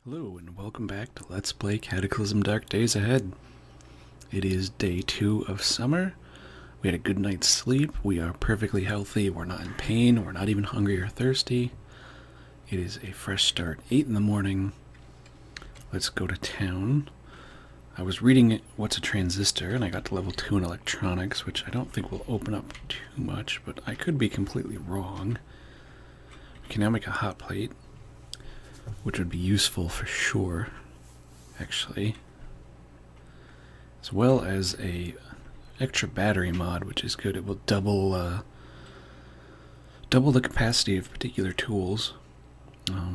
Hello and welcome back to Let's Play Cataclysm Dark Days Ahead. It is day 2 of summer. We had a good night's sleep. We are perfectly healthy. We're not in pain. We're not even hungry or thirsty. It is a fresh start. 8 in the morning. Let's go to town. I was reading What's a Transistor and I got to level 2 in electronics, which I don't think will open up too much, but I could be completely wrong. We can now make a hot plate, which would be useful for sure, actually, as well as a extra battery mod, which is good. It will double the capacity of particular tools.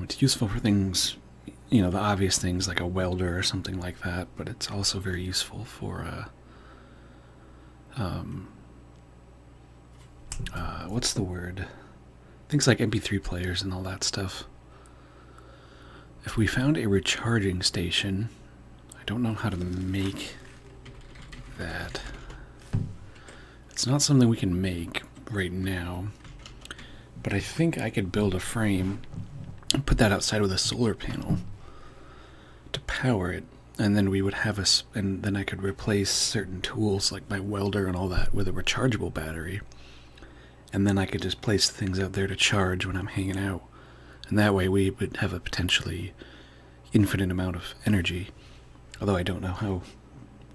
It's useful for things, the obvious things like a welder or something like that, but it's also very useful for what's the word? Things like MP3 players and all that stuff. If we found a recharging station, I don't know how to make that. It's not something we can make right now, but I think I could build a frame and put that outside with a solar panel to power it, and then we would have and then I could replace certain tools like my welder and all that with a rechargeable battery, and then I could just place things out there to charge when I'm hanging out. And that way we would have a potentially infinite amount of energy. Although I don't know how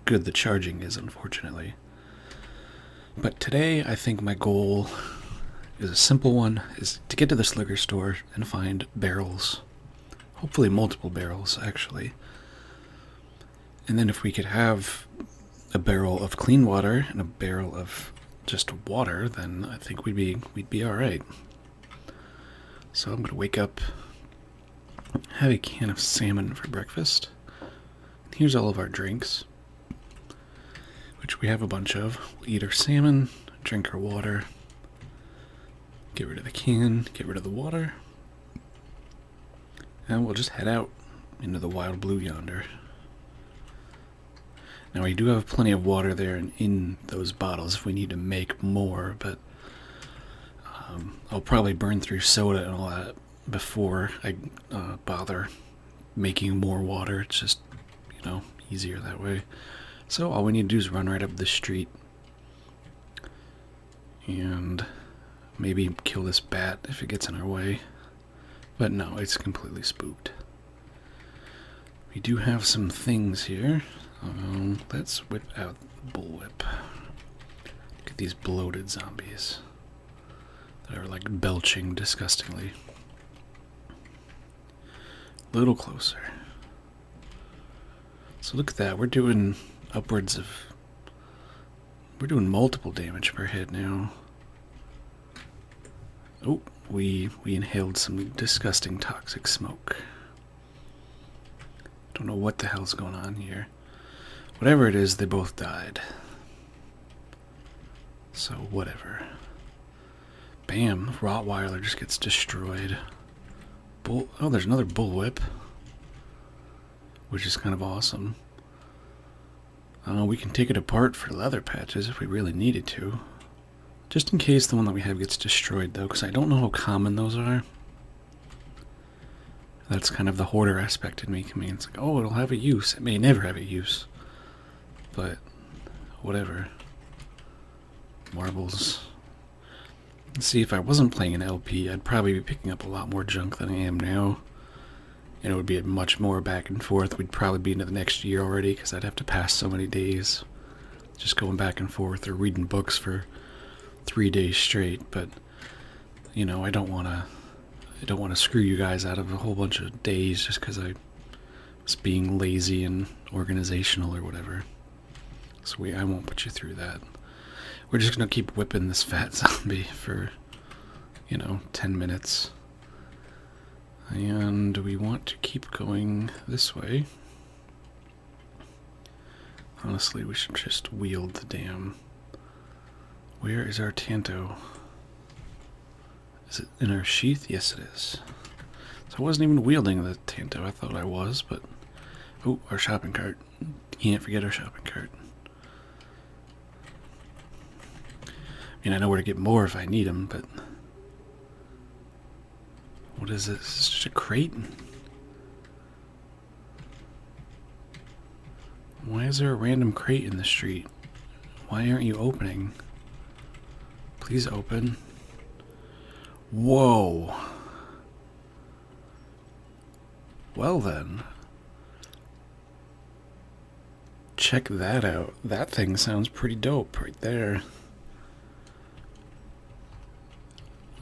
good the charging is, unfortunately. But today I think my goal is a simple one, is to get to this liquor store and find barrels. Hopefully multiple barrels, actually. And then if we could have a barrel of clean water and a barrel of just water, then I think we'd be alright. So I'm going to wake up, have a can of salmon for breakfast. Here's all of our drinks, which we have a bunch of. We'll eat our salmon, drink our water, get rid of the can, get rid of the water, and we'll just head out into the wild blue yonder. Now we do have plenty of water there and in those bottles if we need to make more, but I'll probably burn through soda and all that before I bother making more water. It's just, easier that way. So all we need to do is run right up the street and maybe kill this bat if it gets in our way. But no, it's completely spooked. We do have some things here. Let's whip out the bullwhip. Look at these bloated zombies that are like belching disgustingly. A little closer. So look at that, we're doing multiple damage per hit now. Oh, we inhaled some disgusting toxic smoke. Don't know what the hell's going on here. Whatever it is, they both died. So whatever. Bam, Rottweiler just gets destroyed. Oh, there's another bullwhip, which is kind of awesome. We can take it apart for leather patches if we really needed to. Just in case the one that we have gets destroyed, though, because I don't know how common those are. That's kind of the hoarder aspect in me. I mean, it's like, oh, it'll have a use. It may never have a use. But, whatever. Marbles. See, if I wasn't playing an LP, I'd probably be picking up a lot more junk than I am now. And it would be much more back and forth. We'd probably be into the next year already, because I'd have to pass so many days just going back and forth or reading books for 3 days straight. But, I don't want to screw you guys out of a whole bunch of days just because I was being lazy and organizational or whatever. So I won't put you through that. We're just going to keep whipping this fat zombie for, 10 minutes. And we want to keep going this way. Honestly, we should just wield the damn... Where is our Tanto? Is it in our sheath? Yes, it is. So I wasn't even wielding the Tanto. I thought I was, but... Oh, our shopping cart. Can't forget our shopping cart. I know where to get more if I need them, but... What is this? Is this just a crate? is there a random crate in the street? Why aren't you opening? Please open. Whoa. Well then. Check that out. That thing sounds pretty dope right there.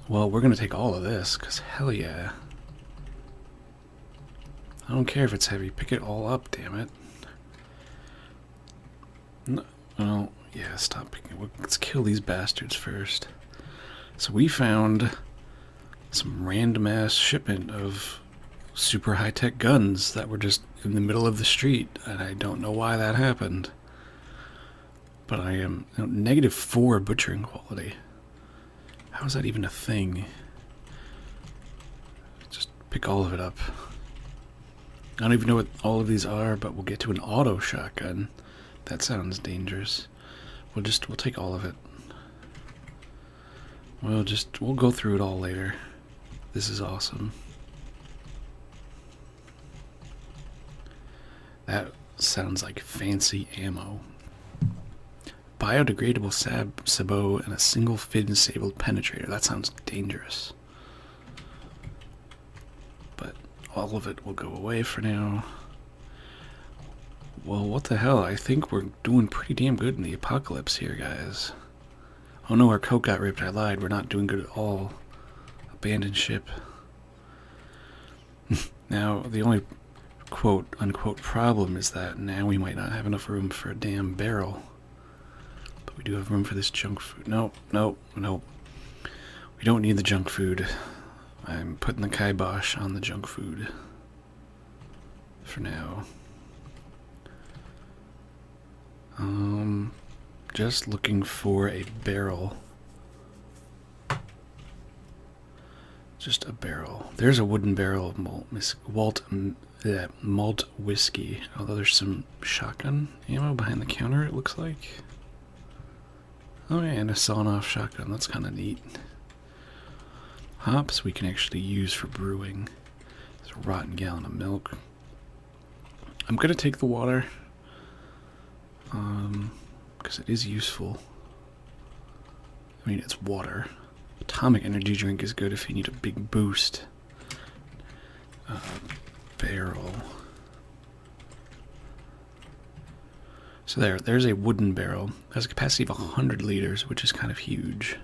Well, we're gonna take all of this, because hell yeah. I don't care if it's heavy. Pick it all up, damn it. No, well, yeah, stop picking it. Let's kill these bastards first. So we found some random-ass shipment of super high-tech guns that were just in the middle of the street, and I don't know why that happened. But I am -4 butchering quality. How is that even a thing? Just pick all of it up. I don't even know what all of these are, but we'll get to an auto shotgun. That sounds dangerous. We'll take all of it. We'll go through it all later. This is awesome. That sounds like fancy ammo. Biodegradable sabot and a single fin-disabled penetrator. That sounds dangerous. But all of it will go away for now. Well, what the hell? I think we're doing pretty damn good in the apocalypse here, guys. Oh no, our coat got ripped. I lied. We're not doing good at all. Abandoned ship. Now, the only quote-unquote problem is that now we might not have enough room for a damn barrel. But we do have room for this junk food. No. We don't need the junk food. I'm putting the kibosh on the junk food. For now. Just looking for a barrel. Just a barrel. There's a wooden barrel of malt whiskey. Although there's some shotgun ammo behind the counter, it looks like. Oh yeah, and a sawn-off shotgun. That's kind of neat. Hops we can actually use for brewing. There's a rotten gallon of milk. I'm gonna take the water. Because it is useful. I mean, it's water. Atomic energy drink is good if you need a big boost. Barrel. So there's a wooden barrel. It has a capacity of 100 liters, which is kind of huge.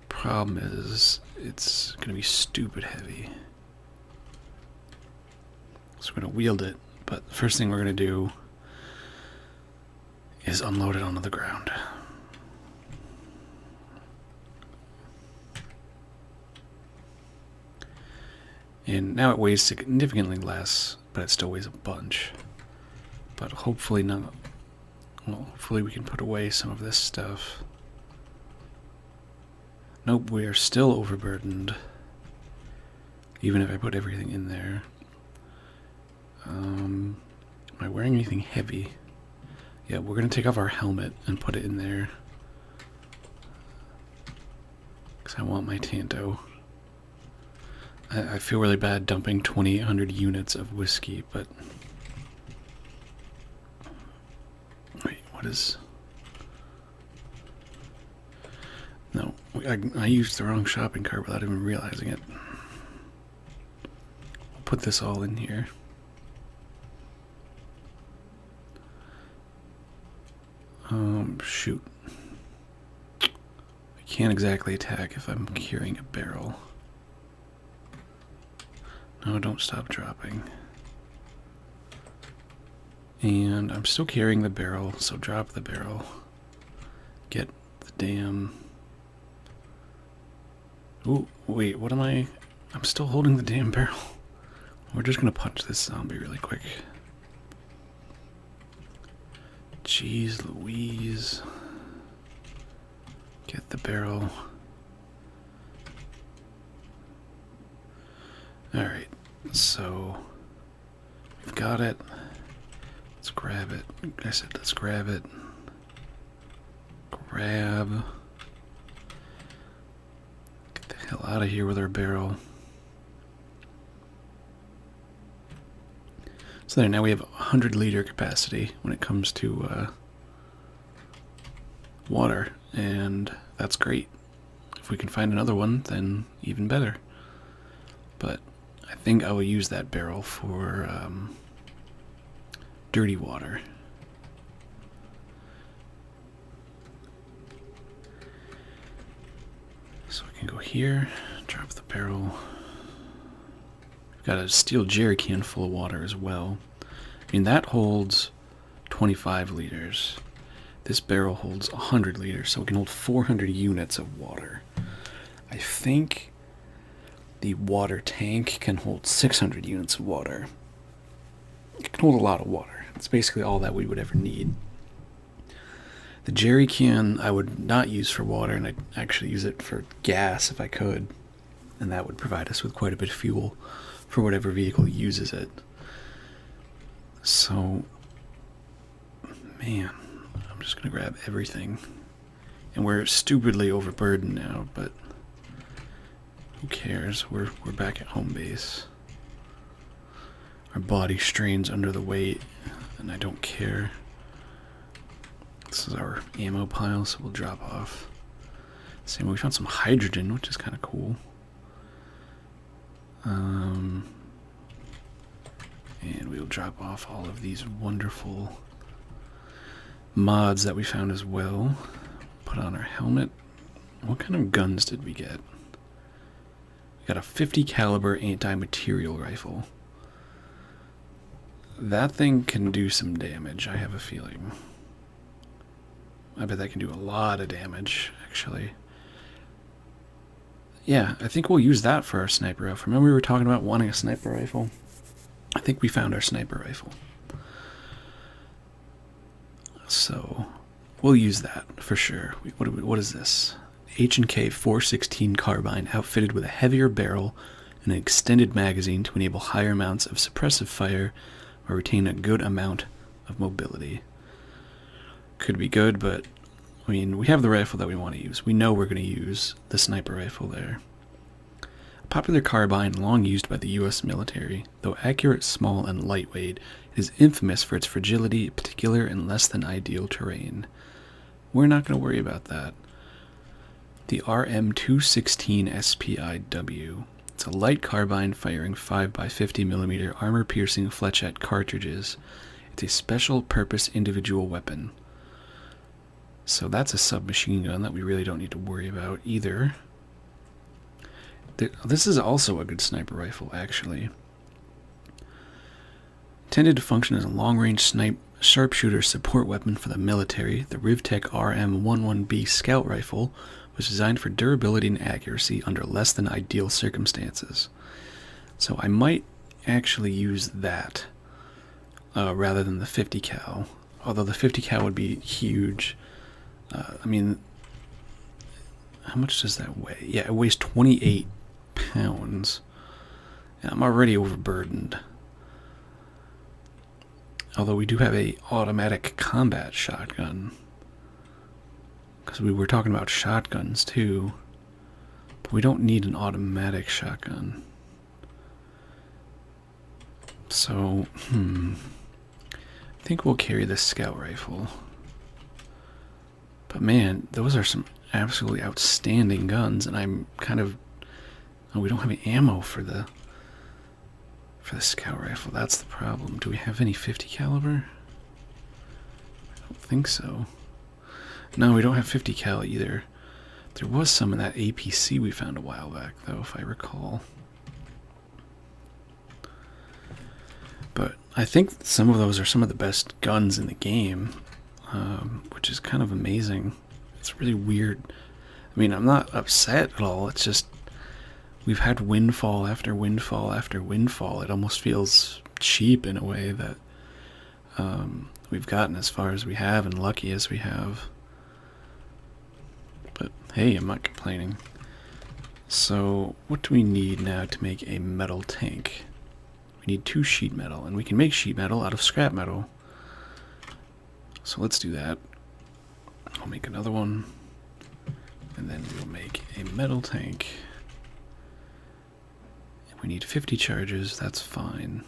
Problem is, it's going to be stupid heavy. So we're going to wield it, but the first thing we're going to do is unload it onto the ground. And now it weighs significantly less, but it still weighs a bunch. But hopefully not. Well, hopefully we can put away some of this stuff. Nope, we are still overburdened. Even if I put everything in there. Am I wearing anything heavy? Yeah, we're going to take off our helmet and put it in there. Because I want my Tanto. I feel really bad dumping 2,800 units of whiskey, but... Wait, what is... No, I used the wrong shopping cart without even realizing it. I'll put this all in here. Shoot. I can't exactly attack if I'm carrying a barrel. No, don't stop dropping. And I'm still carrying the barrel, so drop the barrel. Get the damn... Ooh, wait, what am I... I'm still holding the damn barrel. We're just gonna punch this zombie really quick. Jeez Louise. Get the barrel. Alright, so we've got it. Let's grab it. I said let's grab it. Grab. Get the hell out of here with our barrel. So there, now we have 100-liter capacity when it comes to water, and that's great. If we can find another one, then even better. But I think I will use that barrel for dirty water. So we can go here, drop the barrel. We've got a steel jerry can full of water as well. I mean, that holds 25 liters. This barrel holds 100 liters, so we can hold 400 units of water. I think the water tank can hold 600 units of water. It can hold a lot of water. It's basically all that we would ever need. The jerry can I would not use for water, and I'd actually use it for gas if I could. And that would provide us with quite a bit of fuel for whatever vehicle uses it. So, man, I'm just going to grab everything. And we're stupidly overburdened now, but who cares? We're back at home base. Our body strains under the weight, and I don't care. This is our ammo pile, so we'll drop off. Same, we found some hydrogen, which is kind of cool. And we'll drop off all of these wonderful mods that we found as well. Put on our helmet. What kind of guns did we get? We got a 50 caliber anti-material rifle. That thing can do some damage, I have a feeling. I bet that can do a lot of damage, actually. Yeah, I think we'll use that for our sniper rifle. Remember we were talking about wanting a sniper rifle? I think we found our sniper rifle. So, we'll use that for sure. What is this? H&K 416 carbine outfitted with a heavier barrel and an extended magazine to enable higher amounts of suppressive fire or retain a good amount of mobility. Could be good, but I mean, we have the rifle that we want to use. We know we're going to use the sniper rifle there. A popular carbine long used by the U.S. military, though accurate, small, and lightweight, it is infamous for its fragility, particularly in less than ideal terrain. We're not going to worry about that. The RM216 SPIW. It's a light carbine firing 5x50mm armor-piercing flechette cartridges. It's a special-purpose individual weapon. So that's a submachine gun that we really don't need to worry about either. This is also a good sniper rifle, actually. Intended to function as a long-range sharpshooter support weapon for the military, the Rivtech RM11B scout rifle was designed for durability and accuracy under less than ideal circumstances. So I might actually use that rather than the 50 cal. Although the 50 cal would be huge. I mean, how much does that weigh? Yeah, it weighs 28 pounds. And I'm already overburdened. Although we do have a automatic combat shotgun. Because we were talking about shotguns too. But we don't need an automatic shotgun. So, I think we'll carry this scout rifle. But man, those are some absolutely outstanding guns, and I'm kind of... Oh, we don't have any ammo for the scout rifle. That's the problem. Do we have any 50 caliber? I don't think so. No, we don't have 50 cal either. There was some in that APC we found a while back, though, if I recall. But I think some of those are some of the best guns in the game. Which is kind of amazing. It's really weird. I mean, I'm not upset at all. It's just we've had windfall after windfall after windfall. It almost feels cheap in a way that we've gotten as far as we have and lucky as we have. But hey, I'm not complaining. So what do we need now to make a metal tank? We need 2 sheet metal, and we can make sheet metal out of scrap metal. So let's do that. I'll make another one, and then we'll make a metal tank. We need 50 charges, that's fine.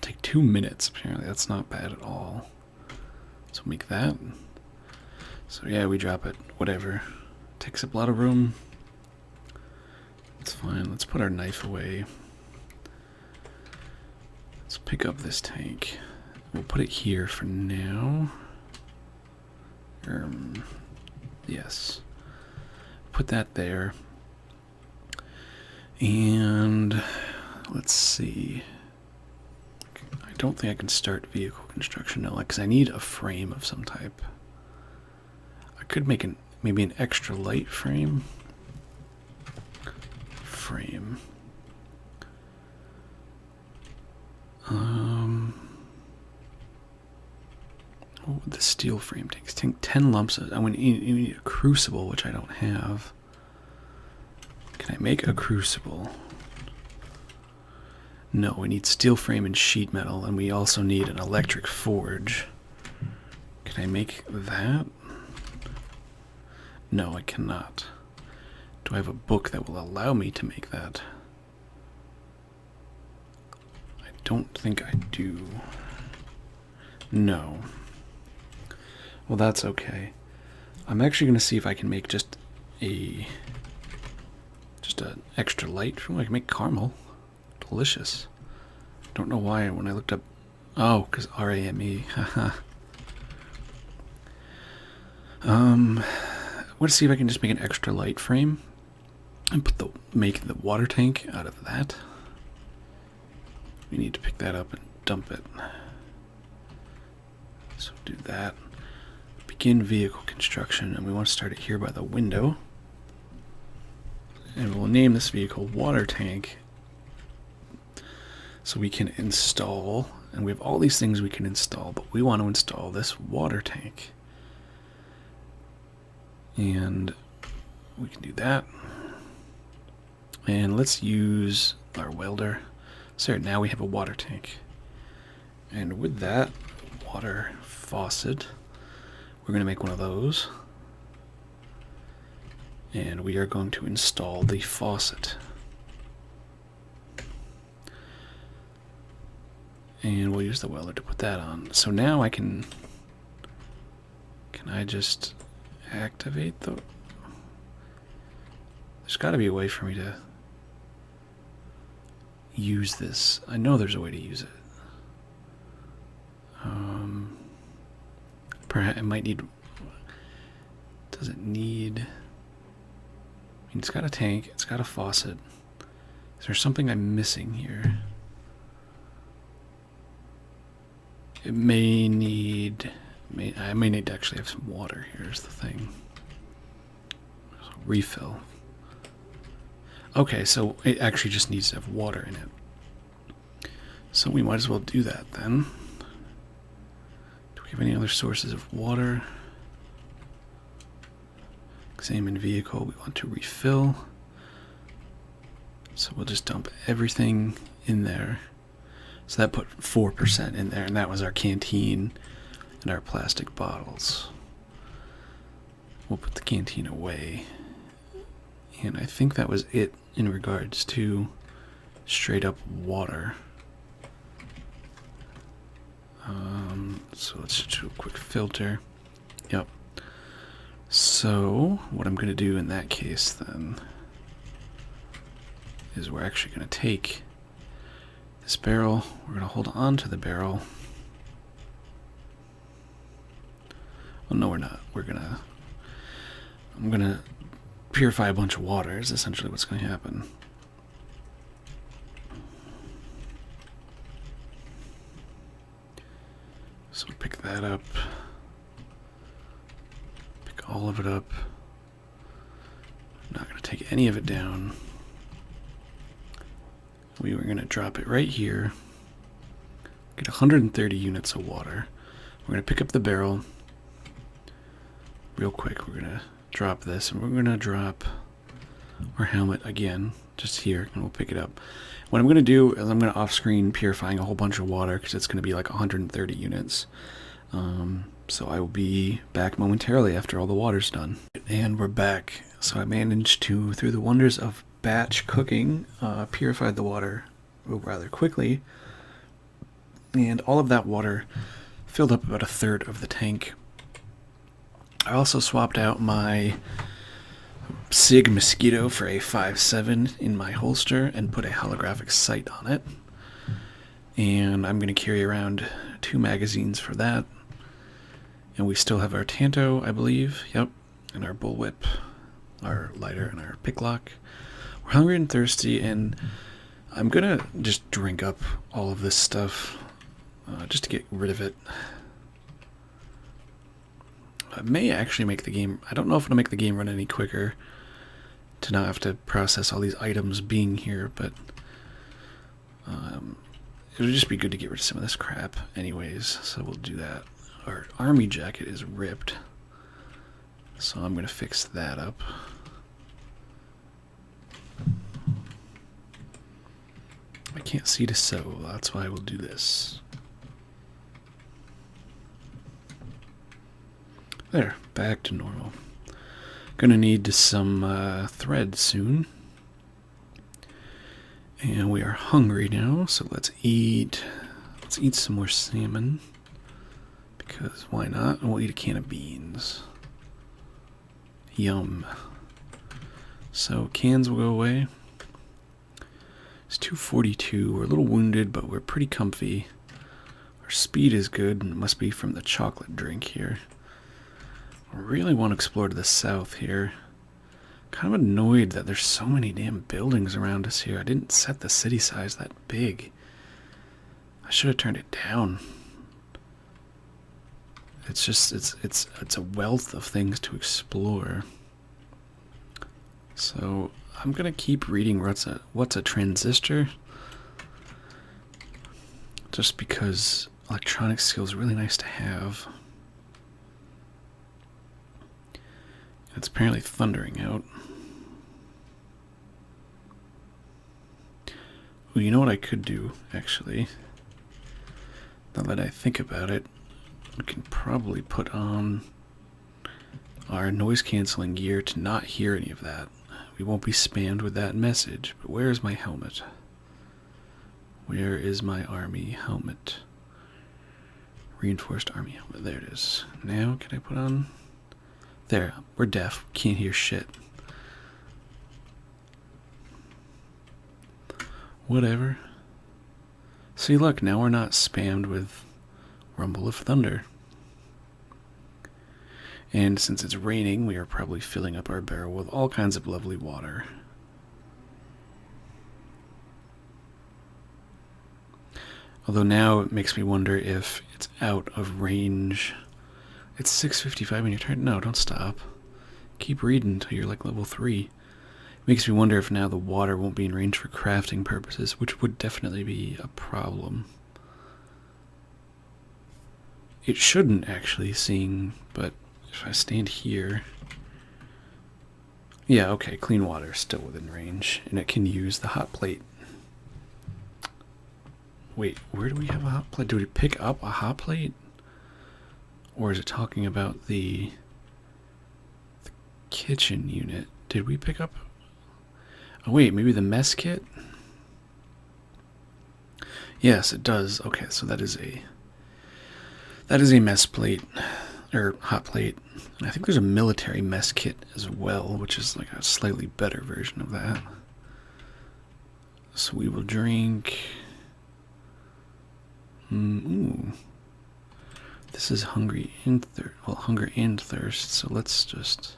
take 2 minutes, apparently. That's not bad at all. So make that. So yeah, we drop it. Whatever. Takes up a lot of room. It's fine. Let's put our knife away. Let's pick up this tank. We'll put it here for now. Yes. Put that there. And let's see. I don't think I can start vehicle construction now, because I need a frame of some type. I could make maybe an extra light frame. What would the steel frame take? Take 10 lumps of. I mean, you need a crucible, which I don't have. Can I make a crucible? No, we need steel frame and sheet metal, and we also need an electric forge. Can I make that? No, I cannot. Do I have a book that will allow me to make that? I don't think I do. No. Well, that's okay. I'm actually going to see if I can make just an extra light. I can make caramel. Delicious. Don't know why when I looked up. Oh, because RAME. Haha. Let's see if I can just make an extra light frame and make the water tank out of that. We need to pick that up and dump it. So do that. Begin vehicle construction, and we want to start it here by the window. And we'll name this vehicle water tank. So we can install, and we have all these things we can install, but we want to install this water tank. And we can do that. And let's use our welder. So now we have a water tank. And with that water faucet, we're going to make one of those. And we are going to install the faucet. And we'll use the welder to put that on. So now I can I just activate the... There's got to be a way for me to use this. I know there's a way to use it. Perhaps it might need... Does it need... I mean, it's got a tank, it's got a faucet. Is there something I'm missing here? It may need... I may need to actually have some water. Here's the thing. So refill. Okay, so it actually just needs to have water in it. So we might as well do that then. Do we have any other sources of water? Examine vehicle. We want to refill. So we'll just dump everything in there. So that put 4% in there, and that was our canteen and our plastic bottles. We'll put the canteen away. And I think that was it in regards to straight up water. So let's do a quick filter. Yep. So what I'm going to do in that case then is we're actually going to take this barrel, we're going to hold on to the barrel. Well, no, we're not. I'm going to purify a bunch of water is essentially what's going to happen. So pick that up. Pick all of it up. I'm not going to take any of it down. We were going to drop it right here. Get 130 units of water. We're going to pick up the barrel. Real quick, we're going to drop this, and we're going to drop our helmet again, just here, and we'll pick it up. What I'm going to do is I'm going to off-screen purifying a whole bunch of water, because it's going to be like 130 units. So I will be back momentarily after all the water's done. And we're back. So I managed to, through the wonders of batch cooking, purified the water rather quickly. And all of that water filled up about a third of the tank. I also swapped out my SIG Mosquito for a 5.7 in my holster and put a holographic sight on it. And I'm going to carry around 2 magazines for that. And we still have our Tanto, I believe. Yep. And our Bullwhip, our lighter, and our picklock. We're hungry and thirsty, and I'm going to just drink up all of this stuff just to get rid of it. I may actually make the game... I don't know if it'll make the game run any quicker to not have to process all these items being here, but it'll just be good to get rid of some of this crap anyways, so we'll do that. Our army jacket is ripped, so I'm going to fix that up. I can't see to sew, that's why we'll do this. There, back to normal. Gonna need some thread soon. And we are hungry now, so let's eat. Let's eat some more salmon. Because why not? And we'll eat a can of beans. Yum. So cans will go away. It's 242. We're a little wounded, but we're pretty comfy. Our speed is good, and it must be from the chocolate drink here. I really want to explore to the south here. Kind of annoyed that there's so many damn buildings around us here. I didn't set the city size that big. I should have turned it down. It's just it's a wealth of things to explore. So I'm gonna keep reading what's a transistor. Just because electronic skill is really nice to have. It's apparently thundering out. Well, you know what I could do, actually? Now that I think about it, we can probably put on our noise-canceling gear to not hear any of that. We won't be spammed with that message. But where is my helmet? Where is my army helmet? Reinforced army helmet. There it is. Now, can I put on... There, we're deaf. Can't hear shit. Whatever. See, look, now we're not spammed with rumble of thunder. And since it's raining, we are probably filling up our barrel with all kinds of lovely water. Although now it makes me wonder if it's out of range. It's 6:55 and you're tired. No, don't stop. Keep reading until you're like level 3. Makes me wonder if now the water won't be in range for crafting purposes, which would definitely be a problem. It shouldn't actually, seeing, but if I stand here... Yeah, okay, clean water is still within range, and it can use the hot plate. Wait, where do we have a hot plate? Do we pick up a hot plate? Or is it talking about the kitchen unit? Did we pick up... Oh wait, maybe the mess kit? Yes, it does. Okay, so that is a mess plate, or hot plate. And I think there's a military mess kit as well, which is like a slightly better version of that. So we will drink... Ooh. This is hunger and thirst, so let's just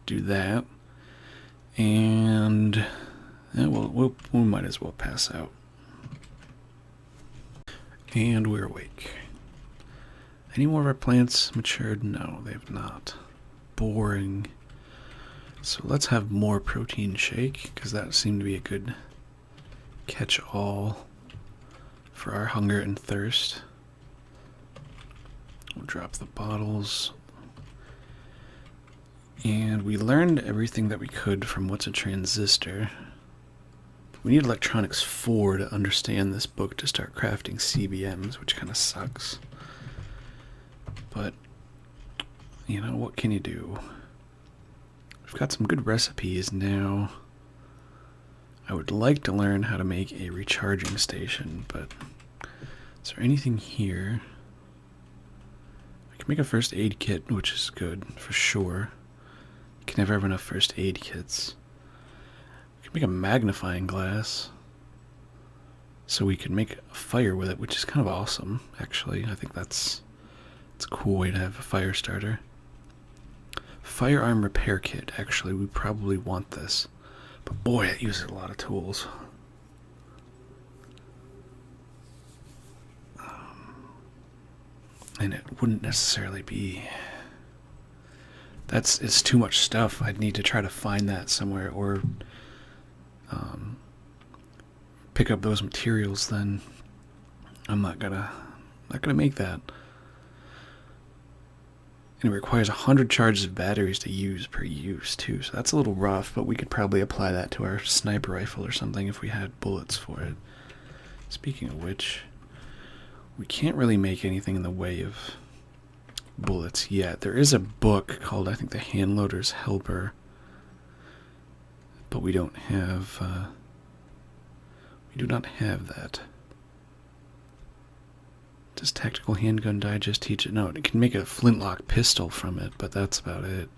do that. And yeah, we might as well pass out. And we're awake. Any more of our plants matured? No, they have not. Boring. So let's have more protein shake, because that seemed to be a good catch-all for our hunger and thirst. We'll drop the bottles. And we learned everything that we could from What's a Transistor. We need Electronics 4 to understand this book to start crafting CBMs, which kind of sucks. But, you know, what can you do? We've got some good recipes now. I would like to learn how to make a recharging station, but Is there anything here? I can make a first aid kit, which is good for sure. You can never have enough first aid kits. We can make a magnifying glass, so we can make a fire with it, which is kind of awesome, actually. I think it's a cool way to have a fire starter. Firearm repair kit. Actually, we probably want this. But boy, it uses a lot of tools. And it wouldn't necessarily be... It's too much stuff. I'd need to try to find that somewhere, or pick up those materials. Then I'm not gonna make that. And it requires 100 charges of batteries to use per use too, so that's a little rough, but we could probably apply that to our sniper rifle or something if we had bullets for it. Speaking of which, we can't really make anything in the way of bullets yet. There is a book called, I think, The Handloader's Helper, but we don't have, we do not have that. Does Tactical Handgun Digest teach it? No, it can make a flintlock pistol from it, but that's about it.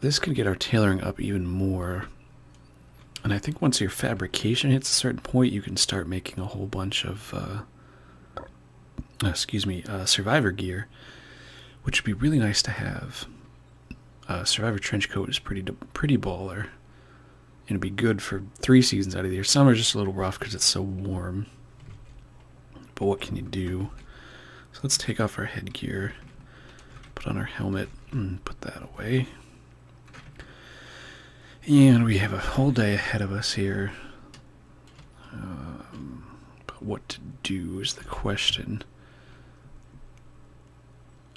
This could get our tailoring up even more. And I think once your fabrication hits a certain point, you can start making a whole bunch of, Survivor gear, which would be really nice to have. Survivor trench coat is pretty baller. And it'd be good for 3 seasons out of the year. Summer's just a little rough because it's so warm. But what can you do? So let's take off our headgear, put on our helmet, and put that away. And we have a whole day ahead of us here. But what to do is the question.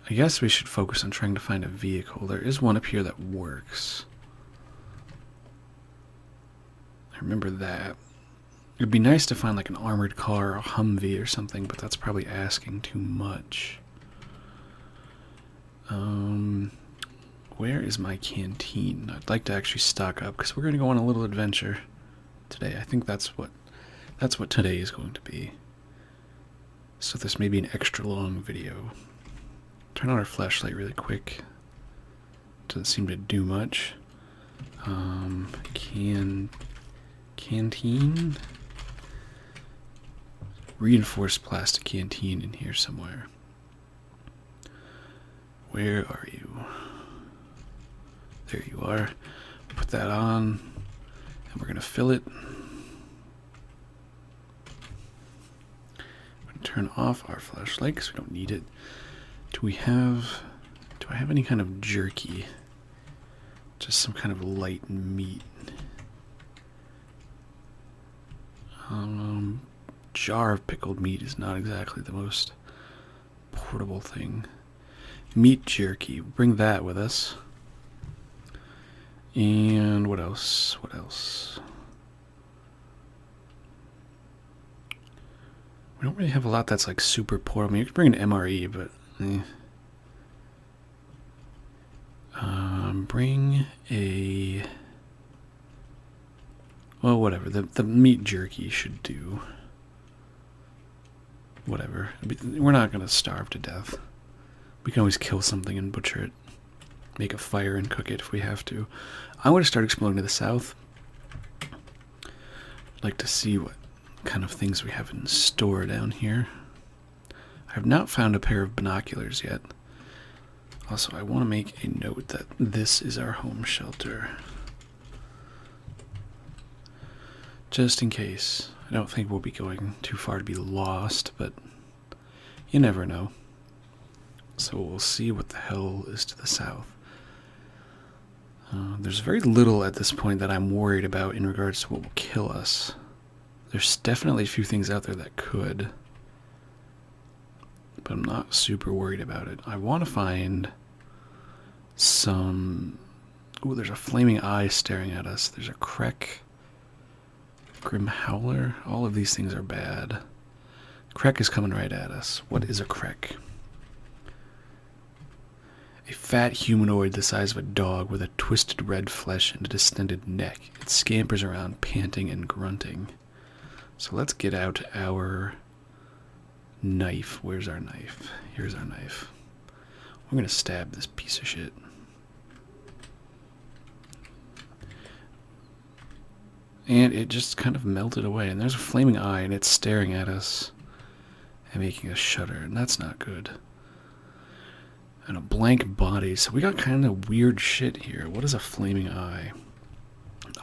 I guess we should focus on trying to find a vehicle. There is one up here that works. I remember that. It'd be nice to find like an armored car or a Humvee or something, but that's probably asking too much. Where is my canteen? I'd like to actually stock up because we're going to go on a little adventure today. I think that's what today is going to be. So this may be an extra long video. Turn on our flashlight really quick. Doesn't seem to do much. Canteen. Reinforced plastic canteen in here somewhere. Where are you? There you are. Put that on, and we're gonna fill it. I'm gonna turn off our flashlight because we don't need it. Do I have any kind of jerky? Just some kind of light meat. Jar of pickled meat is not exactly the most portable thing. Meat jerky, bring that with us. And what else? What else? We don't really have a lot that's like super portable. I mean, you could bring an MRE, but bring a, well, whatever. The meat jerky should do. Whatever. We're not gonna starve to death. We can always kill something and butcher it. Make a fire and cook it if we have to. I want to start exploring to the south. I'd like to see what kind of things we have in store down here. I have not found a pair of binoculars yet. Also, I want to make a note that this is our home shelter. Just in case. I don't think we'll be going too far to be lost, but you never know. So we'll see what the hell is to the south. There's very little at this point that I'm worried about in regards to what will kill us. There's definitely a few things out there that could, but I'm not super worried about it. I want to find some... Ooh, there's a flaming eye staring at us. There's a Krek. Grim Howler. All of these things are bad. Krek is coming right at us. What is a Krek? A fat humanoid the size of a dog with a twisted red flesh and a distended neck. It scampers around panting and grunting. So let's get out our Knife. Where's our knife? Here's our knife. We're gonna stab this piece of shit. And it just kind of melted away. And there's a flaming eye, and it's staring at us and making us shudder. And that's not good. And a blank body. So we got kind of weird shit here. What is a flaming eye?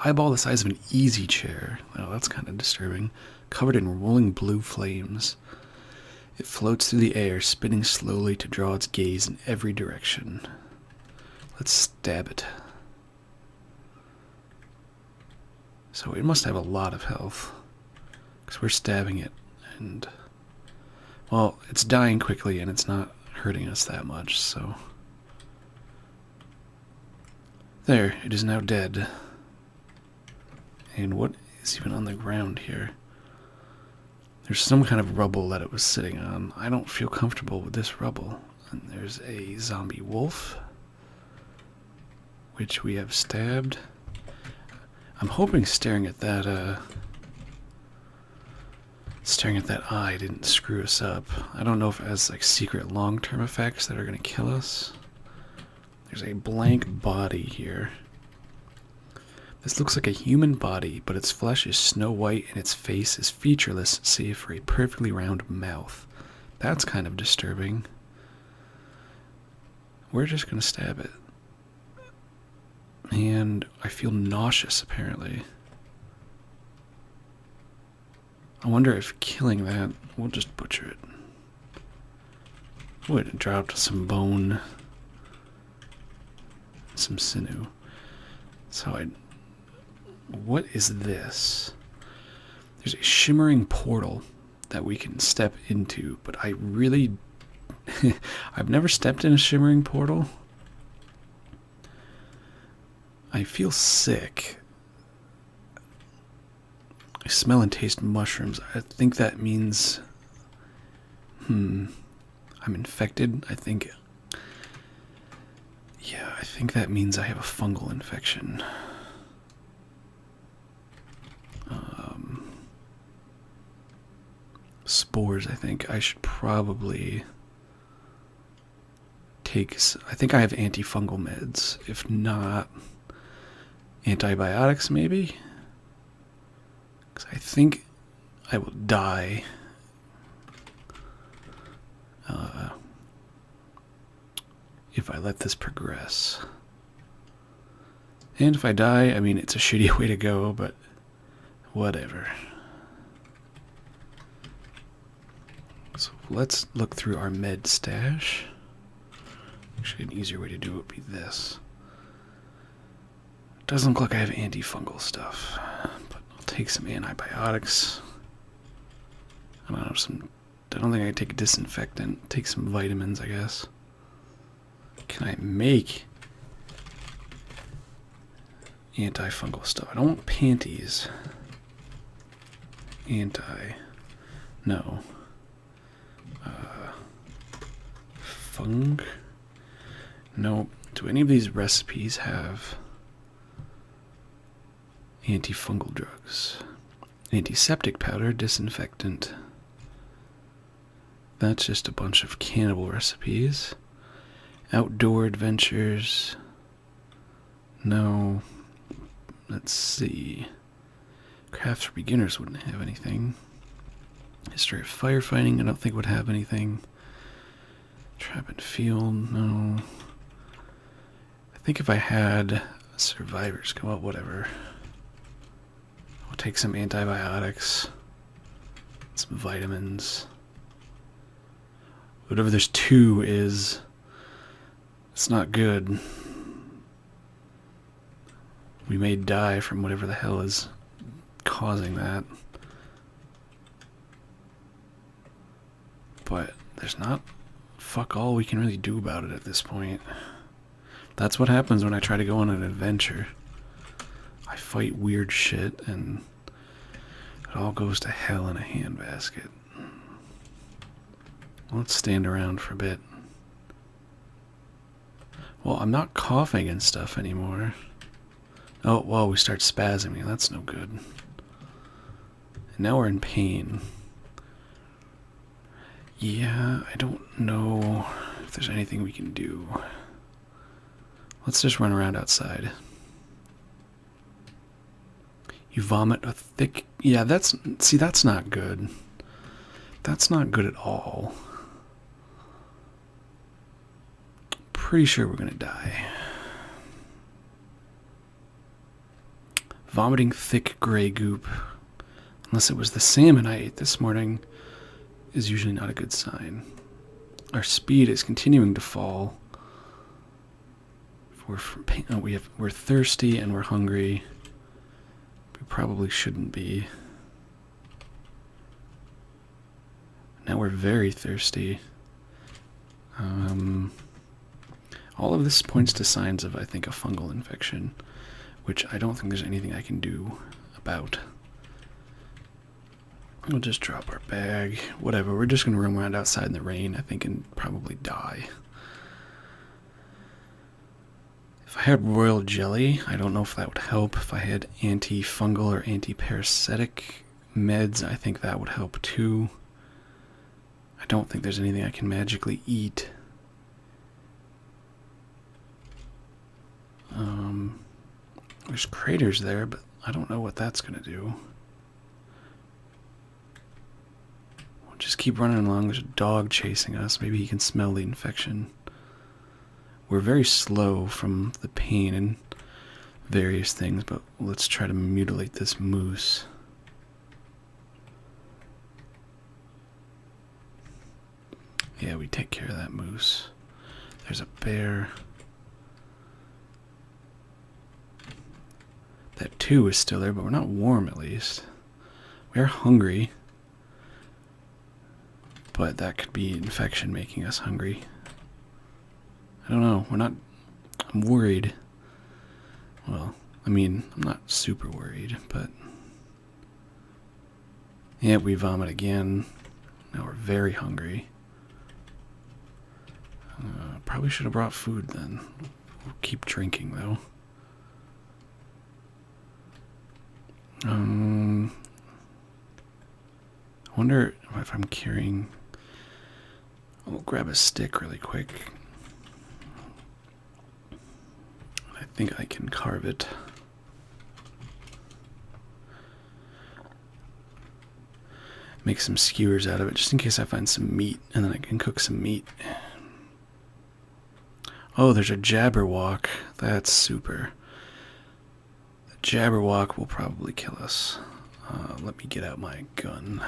Eyeball the size of an easy chair. Oh, that's kind of disturbing. Covered in rolling blue flames. It floats through the air, spinning slowly to draw its gaze in every direction. Let's stab it. So it must have a lot of health, because we're stabbing it, and, well, it's dying quickly, and it's not hurting us that much, so. There, it is now dead. And what is even on the ground here? There's some kind of rubble that it was sitting on. I don't feel comfortable with this rubble. And there's a zombie wolf, which we have stabbed. I'm hoping staring at that eye didn't screw us up. I don't know if it has like secret long-term effects that are gonna kill us. There's a blank body here. This looks like a human body, but its flesh is snow white and its face is featureless, save for a perfectly round mouth. That's kind of disturbing. We're just gonna stab it. And I feel nauseous, apparently. I wonder if killing that, we'll just butcher it. Oh, it dropped some bone, some sinew. So what is this? There's a shimmering portal that we can step into, but I really, I've never stepped in a shimmering portal. I feel sick. I smell and taste mushrooms. I think that means, I'm infected. I think that means I have a fungal infection. Spores, I think. I should probably take, I think I have antifungal meds. If not, antibiotics maybe? Because I think I will die. If I let this progress. And if I die, I mean, it's a shitty way to go, but whatever. So let's look through our med stash. Actually, an easier way to do it would be this. Doesn't look like I have antifungal stuff, but I'll take some antibiotics. I don't know, I don't think I can take a disinfectant. Take some vitamins, I guess. Can I make antifungal stuff? I don't want panties. No. Fung? No. Do any of these recipes have antifungal drugs? Antiseptic powder, disinfectant. That's just a bunch of cannibal recipes. Outdoor adventures. No. Let's see. Crafts for beginners wouldn't have anything. History of firefighting, I don't think would have anything. Trap and field, no. I think if I had survivors come up, whatever. I'll take some antibiotics. Some vitamins. Whatever there's two is, it's not good. We may die from whatever the hell is causing that. But there's not fuck all we can really do about it at this point. That's what happens when I try to go on an adventure. I fight weird shit and it all goes to hell in a handbasket. Let's stand around for a bit. Well, I'm not coughing and stuff anymore. Oh, well, we start spasming. That's no good. And now we're in pain. Yeah, I don't know if there's anything we can do. Let's just run around outside. You vomit a thick... Yeah, that's... See, that's not good. That's not good at all. Pretty sure we're gonna die. Vomiting thick gray goop, unless it was the salmon I ate this morning, is usually not a good sign. Our speed is continuing to fall. We're thirsty and we're hungry. We probably shouldn't be. Now we're very thirsty. All of this points to signs of, I think, a fungal infection, which I don't think there's anything I can do about. We'll just drop our bag. Whatever, we're just going to roam around outside in the rain, I think, and probably die. If I had royal jelly, I don't know if that would help. If I had anti-fungal or anti-parasitic meds, I think that would help too. I don't think there's anything I can magically eat. There's craters there, but I don't know what that's going to do. We'll just keep running along. There's a dog chasing us. Maybe he can smell the infection. We're very slow from the pain and various things, but let's try to mutilate this moose. Yeah, we take care of that moose. There's a bear. That 2 is still there, but we're not warm at least. We are hungry, but that could be infection making us hungry. I don't know. I'm worried. Well, I mean, I'm not super worried, but yeah, we vomit again. Now we're very hungry. Probably should have brought food then. We'll keep drinking though. I wonder if I'm carrying... I'll grab a stick really quick. I think I can carve it. Make some skewers out of it, just in case I find some meat, and then I can cook some meat. Oh, there's a Jabberwock. That's super. The Jabberwock will probably kill us. Let me get out my gun.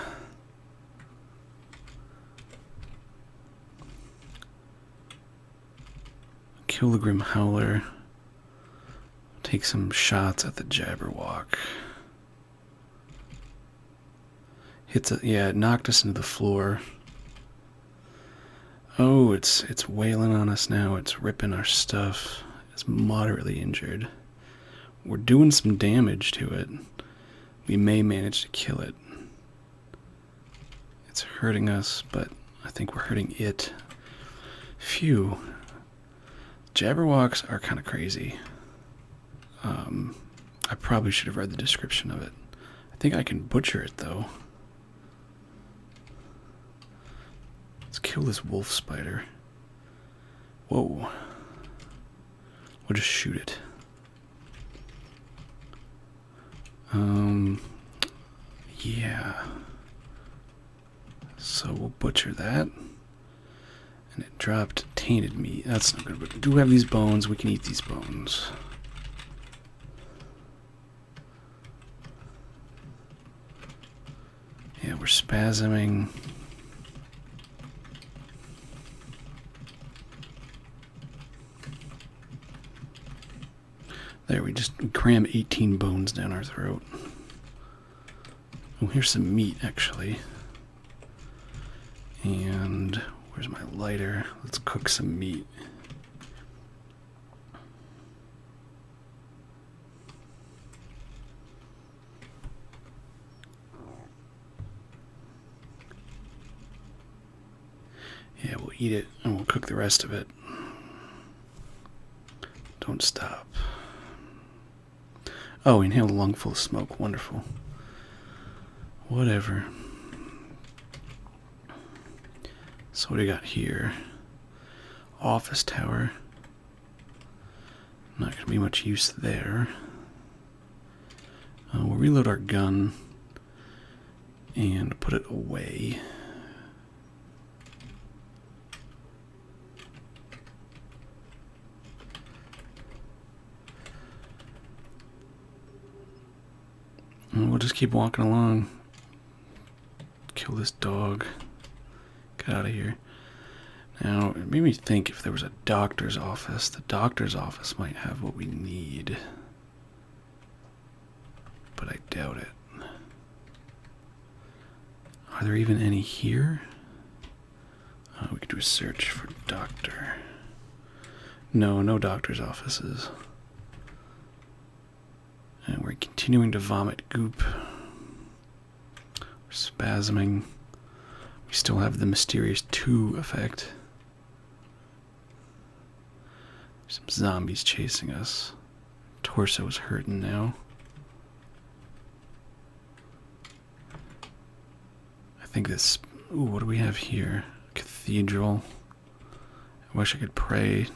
Kilogram Howler. Take some shots at the Jabberwock. Yeah, it knocked us into the floor. Oh, it's wailing on us now. It's ripping our stuff. It's moderately injured. We're doing some damage to it. We may manage to kill it. It's hurting us, but I think we're hurting it. Phew. Jabberwocks are kind of crazy. I probably should have read the description of it. I think I can butcher it, though. Let's kill this wolf spider. Whoa. We'll just shoot it. Yeah. So we'll butcher that. And it dropped tainted meat. That's not good, but we do have these bones. We can eat these bones. Yeah, we're spasming. There, we cram 18 bones down our throat. Oh, here's some meat, actually. And where's my lighter? Let's cook some meat. Yeah, we'll eat it and we'll cook the rest of it. Don't stop. Oh, we inhaled a lung full of smoke. Wonderful. Whatever. So what do we got here? Office tower. Not going to be much use there. We'll reload our gun and put it away. And we'll just keep walking along. Kill this dog. Get out of here. Now, it made me think if there was a doctor's office, the doctor's office might have what we need. But I doubt it. Are there even any here? We could do a search for doctor. No, no doctor's offices. And we're continuing to vomit goop. We're spasming. We still have the mysterious 2 effect. There's some zombies chasing us. Torso is hurting now. I think this... Ooh, what do we have here? Cathedral. I wish I could pray,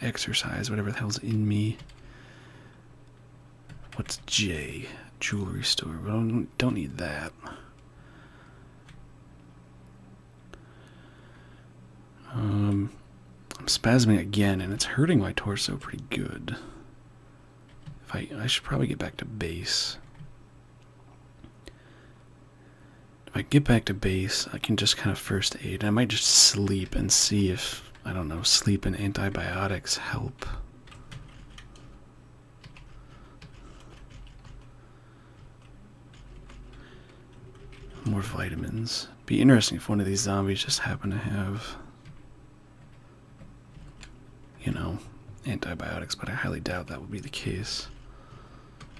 exercise, whatever the hell's in me. What's J? Jewelry store. We don't need that. I'm spasming again, and it's hurting my torso pretty good. I should probably get back to base. If I get back to base, I can just kind of first aid. I might just sleep and see if, I don't know, sleep and antibiotics help. More vitamins. Be interesting if one of these zombies just happen to have, you know, antibiotics, but I highly doubt that would be the case.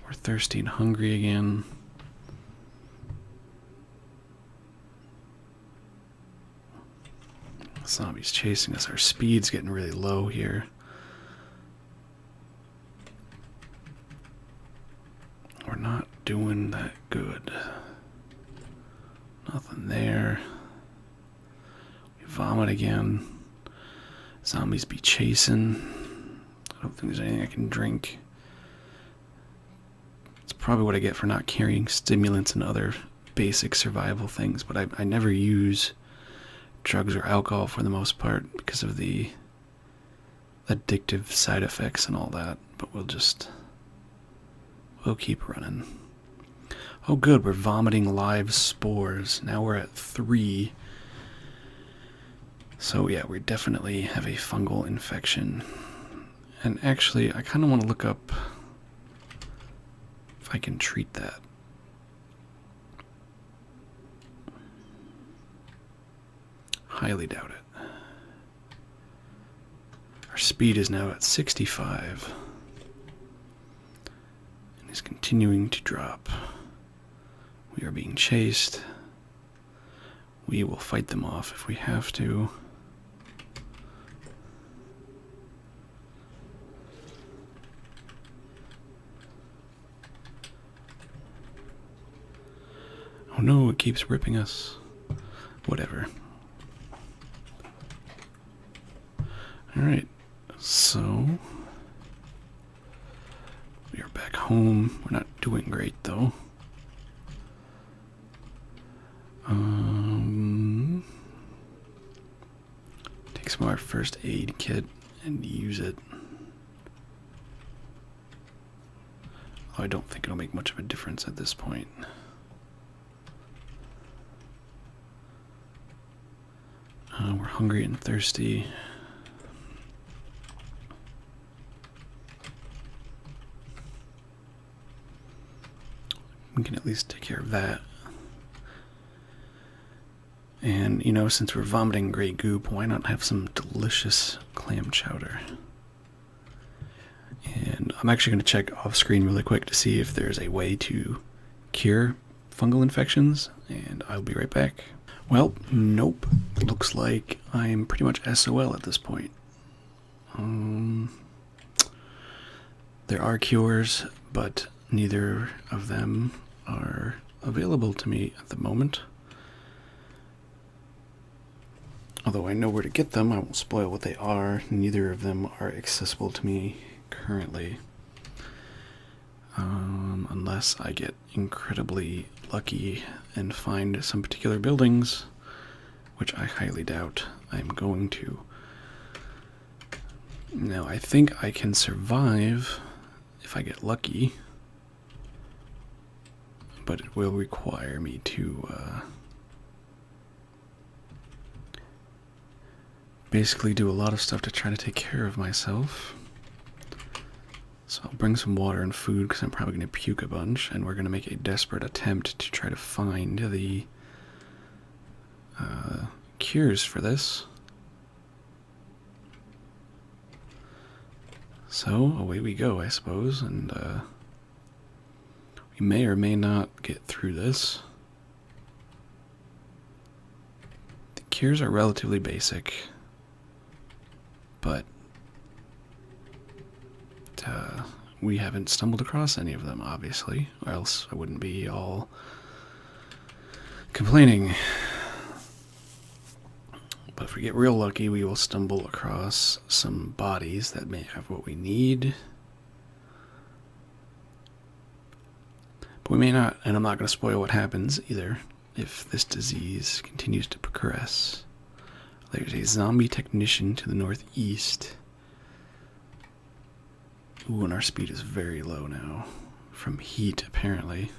We're thirsty and hungry again. Zombies chasing us. Our speed's getting really low here. We're not doing that good. Nothing there. We vomit again. Zombies be chasing. I don't think there's anything I can drink. It's probably what I get for not carrying stimulants and other basic survival things, but I never use drugs or alcohol for the most part because of the addictive side effects and all that, but we'll keep running. Oh good, we're vomiting live spores. Now we're at 3. So yeah, we definitely have a fungal infection. And actually, I kind of want to look up if I can treat that. Highly doubt it. Our speed is now at 65. And is continuing to drop. We are being chased. We will fight them off if we have to. Oh no, it keeps ripping us. Whatever. Alright, so we are back home. We're not doing great though. Take some of our first aid kit and use it. Oh, I don't think it'll make much of a difference at this point. We're hungry and thirsty. We can at least take care of that. And, you know, since we're vomiting gray goop, why not have some delicious clam chowder? And I'm actually going to check off screen really quick to see if there's a way to cure fungal infections, and I'll be right back. Well, nope. Looks like I'm pretty much SOL at this point. There are cures, but neither of them are available to me at the moment. Although I know where to get them, I won't spoil what they are. Neither of them are accessible to me currently. Unless I get incredibly lucky and find some particular buildings, which I highly doubt I'm going to. Now, I think I can survive if I get lucky, but it will require me to basically do a lot of stuff to try to take care of myself. So I'll bring some water and food because I'm probably going to puke a bunch, and we're going to make a desperate attempt to try to find the cures for this. So away we go, I suppose, and we may or may not get through this. The cures are relatively basic, but we haven't stumbled across any of them, obviously, or else I wouldn't be all complaining. But if we get real lucky, we will stumble across some bodies that may have what we need. But we may not, and I'm not going to spoil what happens either if this disease continues to progress. There's a zombie technician to the northeast. Ooh, and our speed is very low now. From heat, apparently.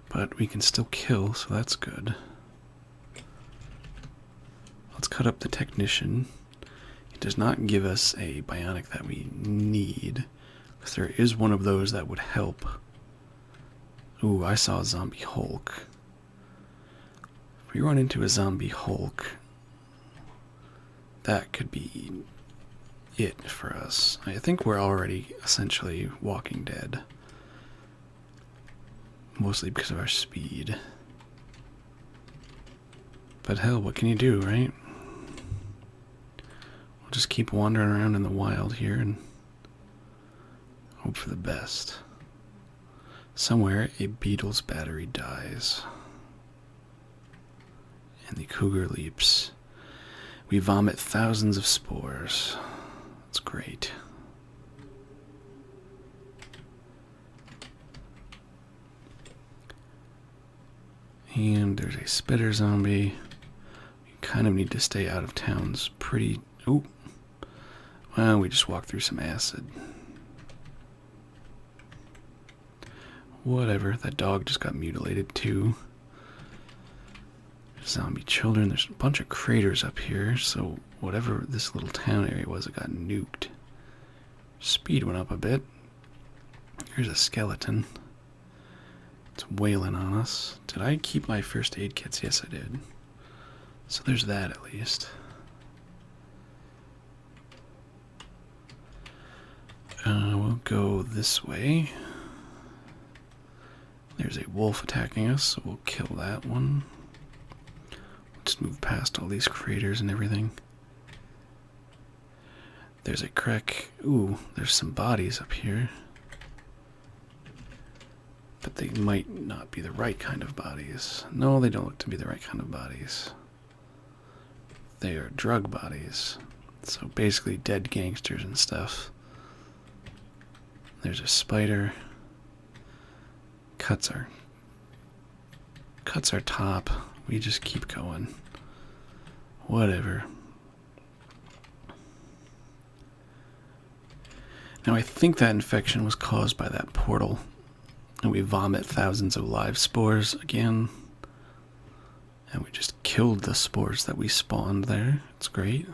But we can still kill, so that's good. Let's cut up the technician. It does not give us a bionic that we need, because there is one of those that would help. Ooh, I saw a zombie Hulk. If we run into a zombie Hulk, that could be it for us. I think we're already essentially Walking Dead. Mostly because of our speed. But hell, what can you do, right? We'll just keep wandering around in the wild here and hope for the best. Somewhere, a beetle's battery dies. And the cougar leaps. We vomit thousands of spores. That's great. And there's a spitter zombie. We kind of need to stay out of towns pretty... Oh. Well, we just walked through some acid. Whatever. That dog just got mutilated too. Zombie children. There's a bunch of craters up here, so whatever this little town area was, it got nuked. Speed went up a bit. Here's a skeleton. It's wailing on us. Did I keep my first aid kits? Yes, I did. So there's that at least. We'll go this way. There's a wolf attacking us, so we'll kill that one. Just move past all these craters and everything. There's a crack. Ooh, there's some bodies up here. But they might not be the right kind of bodies. No, they don't look to be the right kind of bodies. They are drug bodies. So basically dead gangsters and stuff. There's a spider. Cuts our top. We just keep going. Whatever. Now I think that infection was caused by that portal. And we vomit thousands of live spores again. And we just killed the spores that we spawned there. It's great.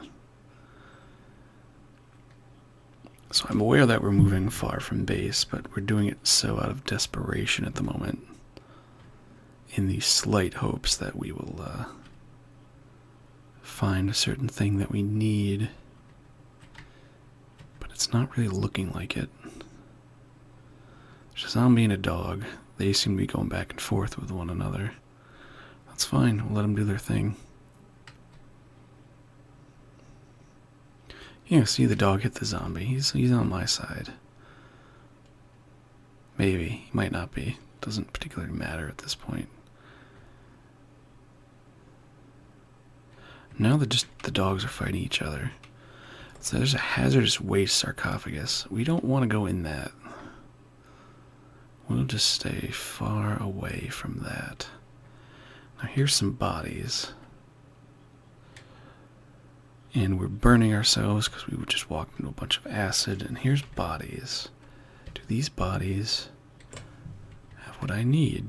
So I'm aware that we're moving far from base, but we're doing it so out of desperation at the moment. In the slight hopes that we will find a certain thing that we need. But it's not really looking like it. There's a zombie and a dog. They seem to be going back and forth with one another. That's fine. We'll let them do their thing. Yeah, see, the dog hit the zombie. He's on my side. Maybe. He might not be. Doesn't particularly matter at this point. Now that just the dogs are fighting each other. So there's a hazardous waste sarcophagus. We don't want to go in that. We'll just stay far away from that. Now here's some bodies. And we're burning ourselves because we would just walk into a bunch of acid. And here's bodies. Do these bodies have what I need?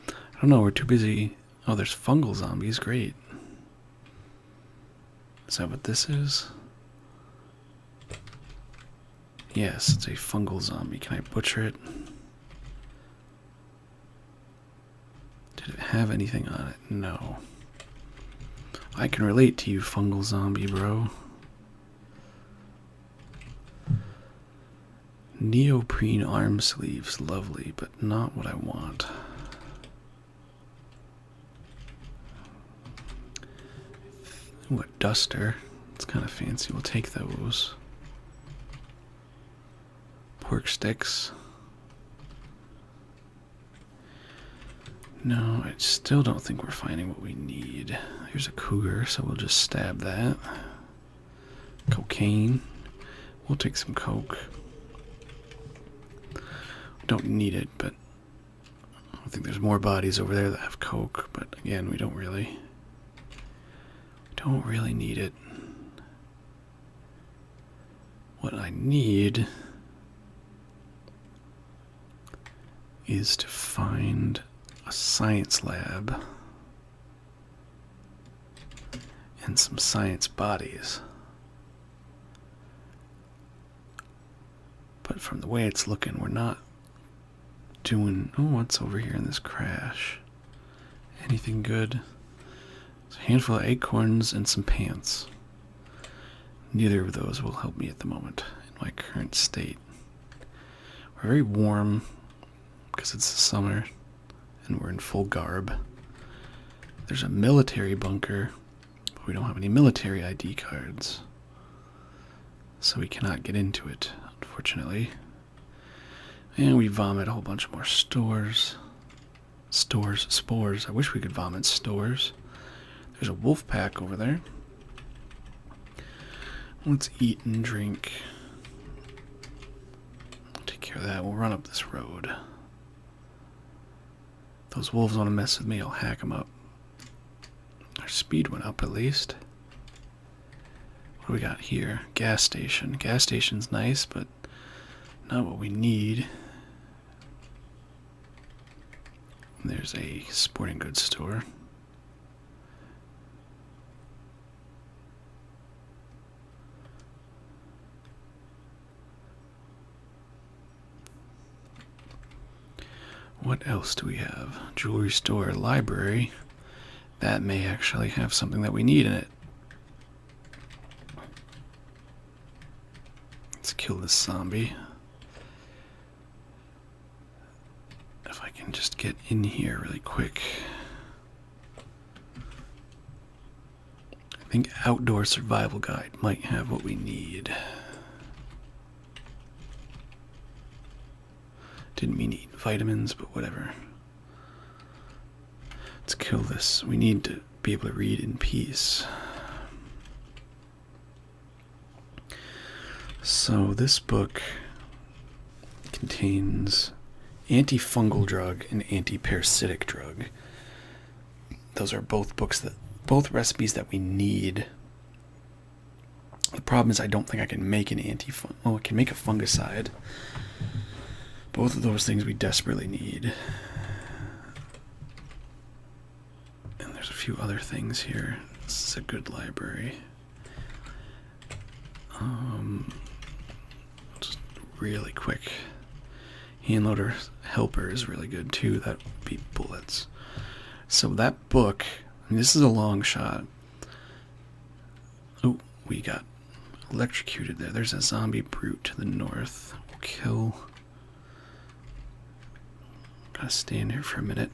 I don't know, we're too busy. Oh, there's fungal zombies, great. Is that what this is? Yes, it's a fungal zombie. Can I butcher it? Did it have anything on it? No. I can relate to you, fungal zombie, bro. Neoprene arm sleeves, lovely, but not what I want. Ooh, a duster. It's kind of fancy. We'll take those. Pork sticks. No, I still don't think we're finding what we need. Here's a cougar, so we'll just stab that. Cocaine. We'll take some coke. Don't need it, but I think there's more bodies over there that have coke, but again, we don't really need it. What I need is to find a science lab and some science bodies. But from the way it's looking, we're not doing... Oh, what's over here in this crash? Anything good? It's a handful of acorns and some pants. Neither of those will help me at the moment in my current state. We're very warm because it's the summer and we're in full garb. There's a military bunker, but we don't have any military ID cards. So we cannot get into it, unfortunately. And we vomit a whole bunch more spores. I wish we could vomit stores. There's a wolf pack over there. Let's eat and drink. Take care of that. We'll run up this road. Those wolves want to mess with me, I'll hack them up. Our speed went up at least. What do we got here? Gas station. Gas station's nice, but not what we need. There's a sporting goods store. What else do we have? Jewelry store, library. That may actually have something that we need in it. Let's kill this zombie. If I can just get in here really quick. I think Outdoor Survival Guide might have what we need. Didn't mean to eat vitamins, but whatever. Let's kill this. We need to be able to read in peace. So this book contains antifungal drug and antiparasitic drug. Those are both recipes that we need. The problem is I don't think I can make an I can make a fungicide. Both of those things we desperately need. And there's a few other things here. This is a good library. Just really quick. Handloader helper is really good too. That would be bullets. So that book, I mean, this is a long shot. Oh, we got electrocuted there. There's a zombie brute to the north. We'll kill. Gotta stand here for a minute.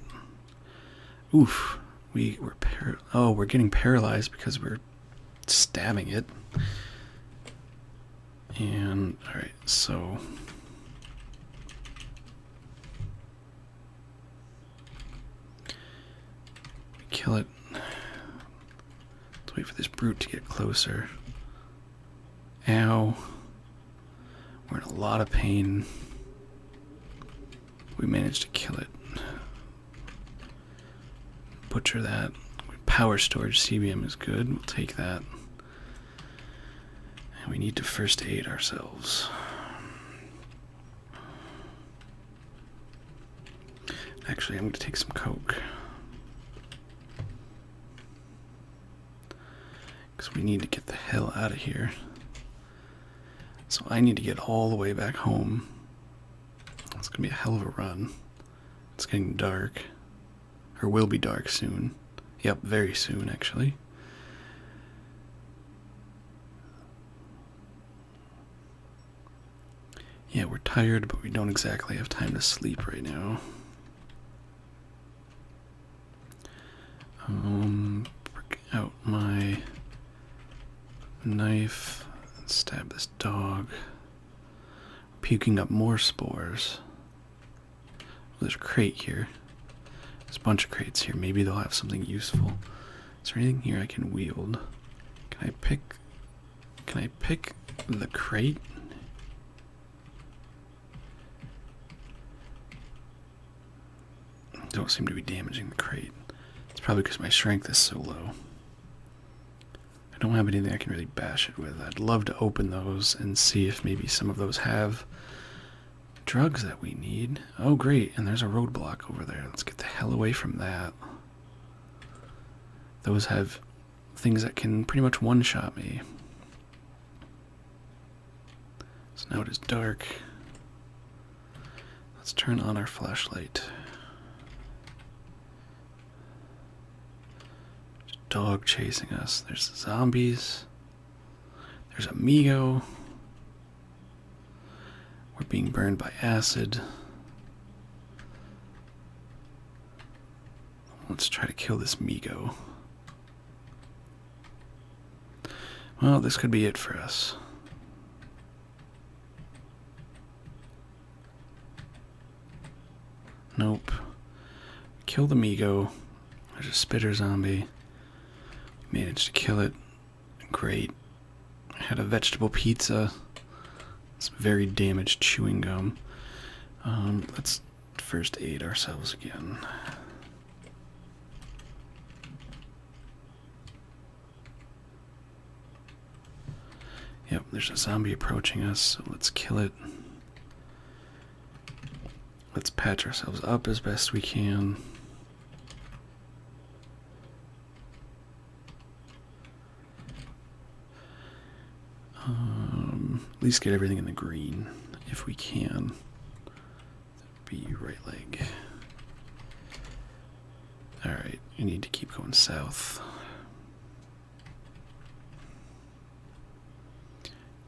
Oof. We're getting paralyzed because we're stabbing it. And, alright, so... we kill it. Let's wait for this brute to get closer. Ow. We're in a lot of pain. We managed to kill it. Butcher that. Power storage CBM is good. We'll take that. And we need to first aid ourselves. Actually, I'm going to take some Coke. Because we need to get the hell out of here. So I need to get all the way back home. It's going to be a hell of a run. It's getting dark. Or will be dark soon. Yep, very soon, actually. Yeah, we're tired, but we don't exactly have time to sleep right now. Break out my knife and stab this dog. Puking up more spores. There's a crate here. There's a bunch of crates here. Maybe they'll have something useful. Is there anything here I can wield? Can I pick the crate? Don't seem to be damaging the crate. It's probably because my strength is so low. I don't have anything I can really bash it with. I'd love to open those and see if maybe some of those have drugs that we need. Oh great, and there's a roadblock over there. Let's get the hell away from that. Those have things that can pretty much one-shot me. So now it is dark. Let's turn on our flashlight. There's a dog chasing us. There's zombies. There's Amigo. We're being burned by acid. Let's try to kill this Migo. Well, this could be it for us. Nope. Kill the Migo. There's a spitter zombie. Managed to kill it. Great. I had a vegetable pizza. Some very damaged chewing gum. Let's first aid ourselves again. Yep, there's a zombie approaching us, so let's kill it. Let's patch ourselves up as best we can. At least get everything in the green, if we can. That'd be right leg. Alright, you need to keep going south.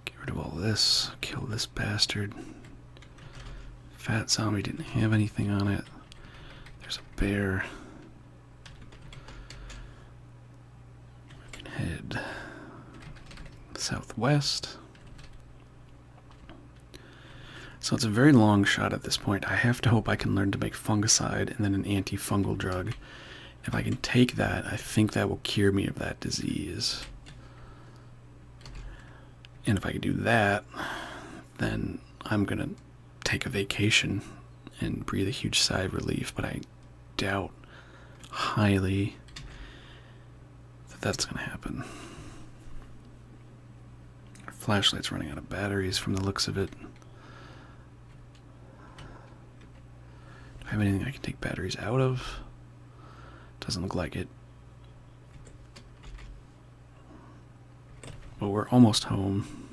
Get rid of all this. Kill this bastard. Fat zombie didn't have anything on it. There's a bear. We can head southwest. So it's a very long shot at this point. I have to hope I can learn to make fungicide and then an antifungal drug. If I can take that, I think that will cure me of that disease. And if I can do that, then I'm going to take a vacation and breathe a huge sigh of relief, but I doubt highly that that's going to happen. Our flashlight's running out of batteries from the looks of it. Do I have anything I can take batteries out of? Doesn't look like it. But we're almost home.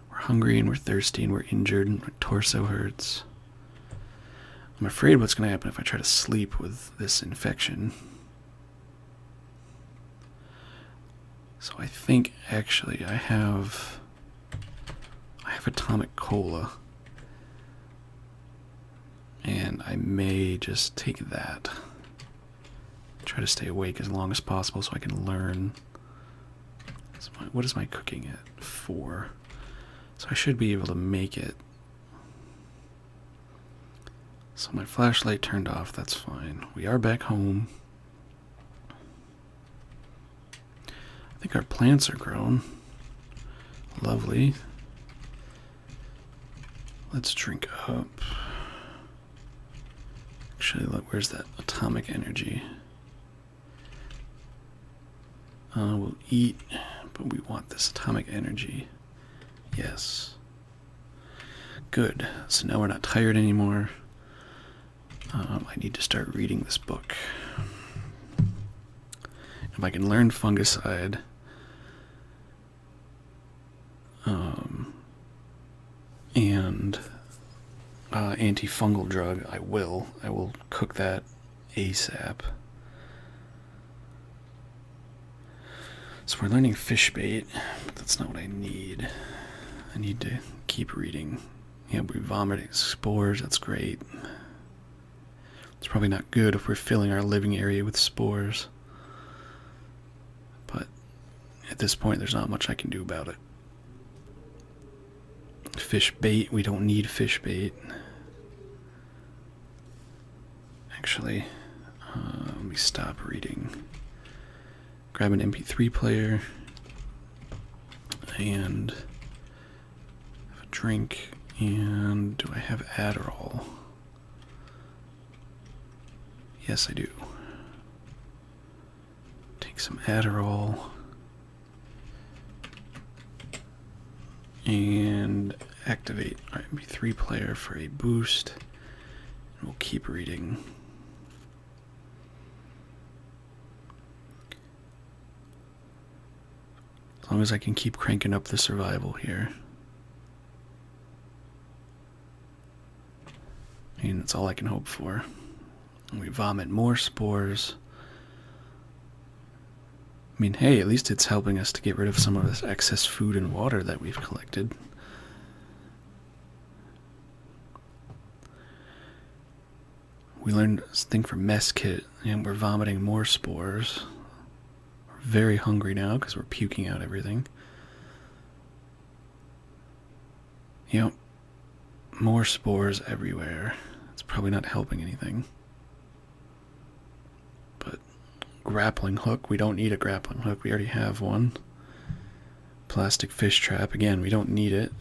We're hungry and we're thirsty and we're injured and our torso hurts. I'm afraid what's going to happen if I try to sleep with this infection. So I think actually I have atomic cola. And I may just take that. Try to stay awake as long as possible so I can learn. What is my cooking at? 4. So I should be able to make it. So my flashlight turned off, that's fine. We are back home. I think our plants are grown. Lovely. Let's drink up. Actually, look, where's that atomic energy? We'll eat, but we want this atomic energy. Yes. Good. So now we're not tired anymore. I need to start reading this book. If I can learn fungicide, and antifungal drug, I will cook that ASAP. So we're learning fish bait, but that's not what I need. I need to keep reading. Yeah, we're vomiting spores, that's great. It's probably not good if we're filling our living area with spores. But at this point, there's not much I can do about it. Fish bait, we don't need fish bait. Actually, let me stop reading. Grab an MP3 player and have a drink. And do I have Adderall? Yes, I do. Take some Adderall. And activate our MP3 player for a boost. And we'll keep reading. As long as I can keep cranking up the survival here. I mean, that's all I can hope for. And we vomit more spores. I mean, hey, at least it's helping us to get rid of some of this excess food and water that we've collected. We learned this thing for mess kit, and we're vomiting more spores. We're very hungry now because we're puking out everything. Yep, more spores everywhere. It's probably not helping anything. But grappling hook, we don't need a grappling hook, we already have one. Plastic fish trap, again, we don't need it.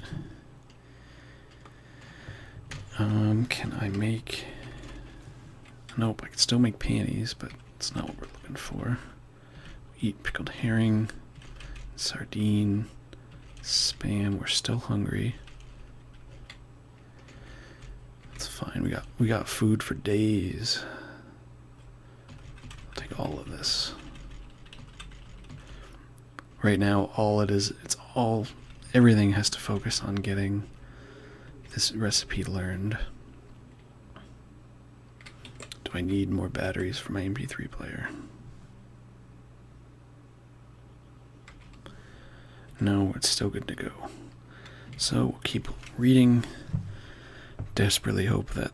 Can I make... Nope, I can still make panties, but it's not what we're looking for. Eat pickled herring, sardine, spam, we're still hungry. It's fine, we got food for days. I'll take all of this. Right now, all it is, everything has to focus on getting this recipe learned. Do I need more batteries for my MP3 player? No, it's still good to go. So we'll keep reading. Desperately hope that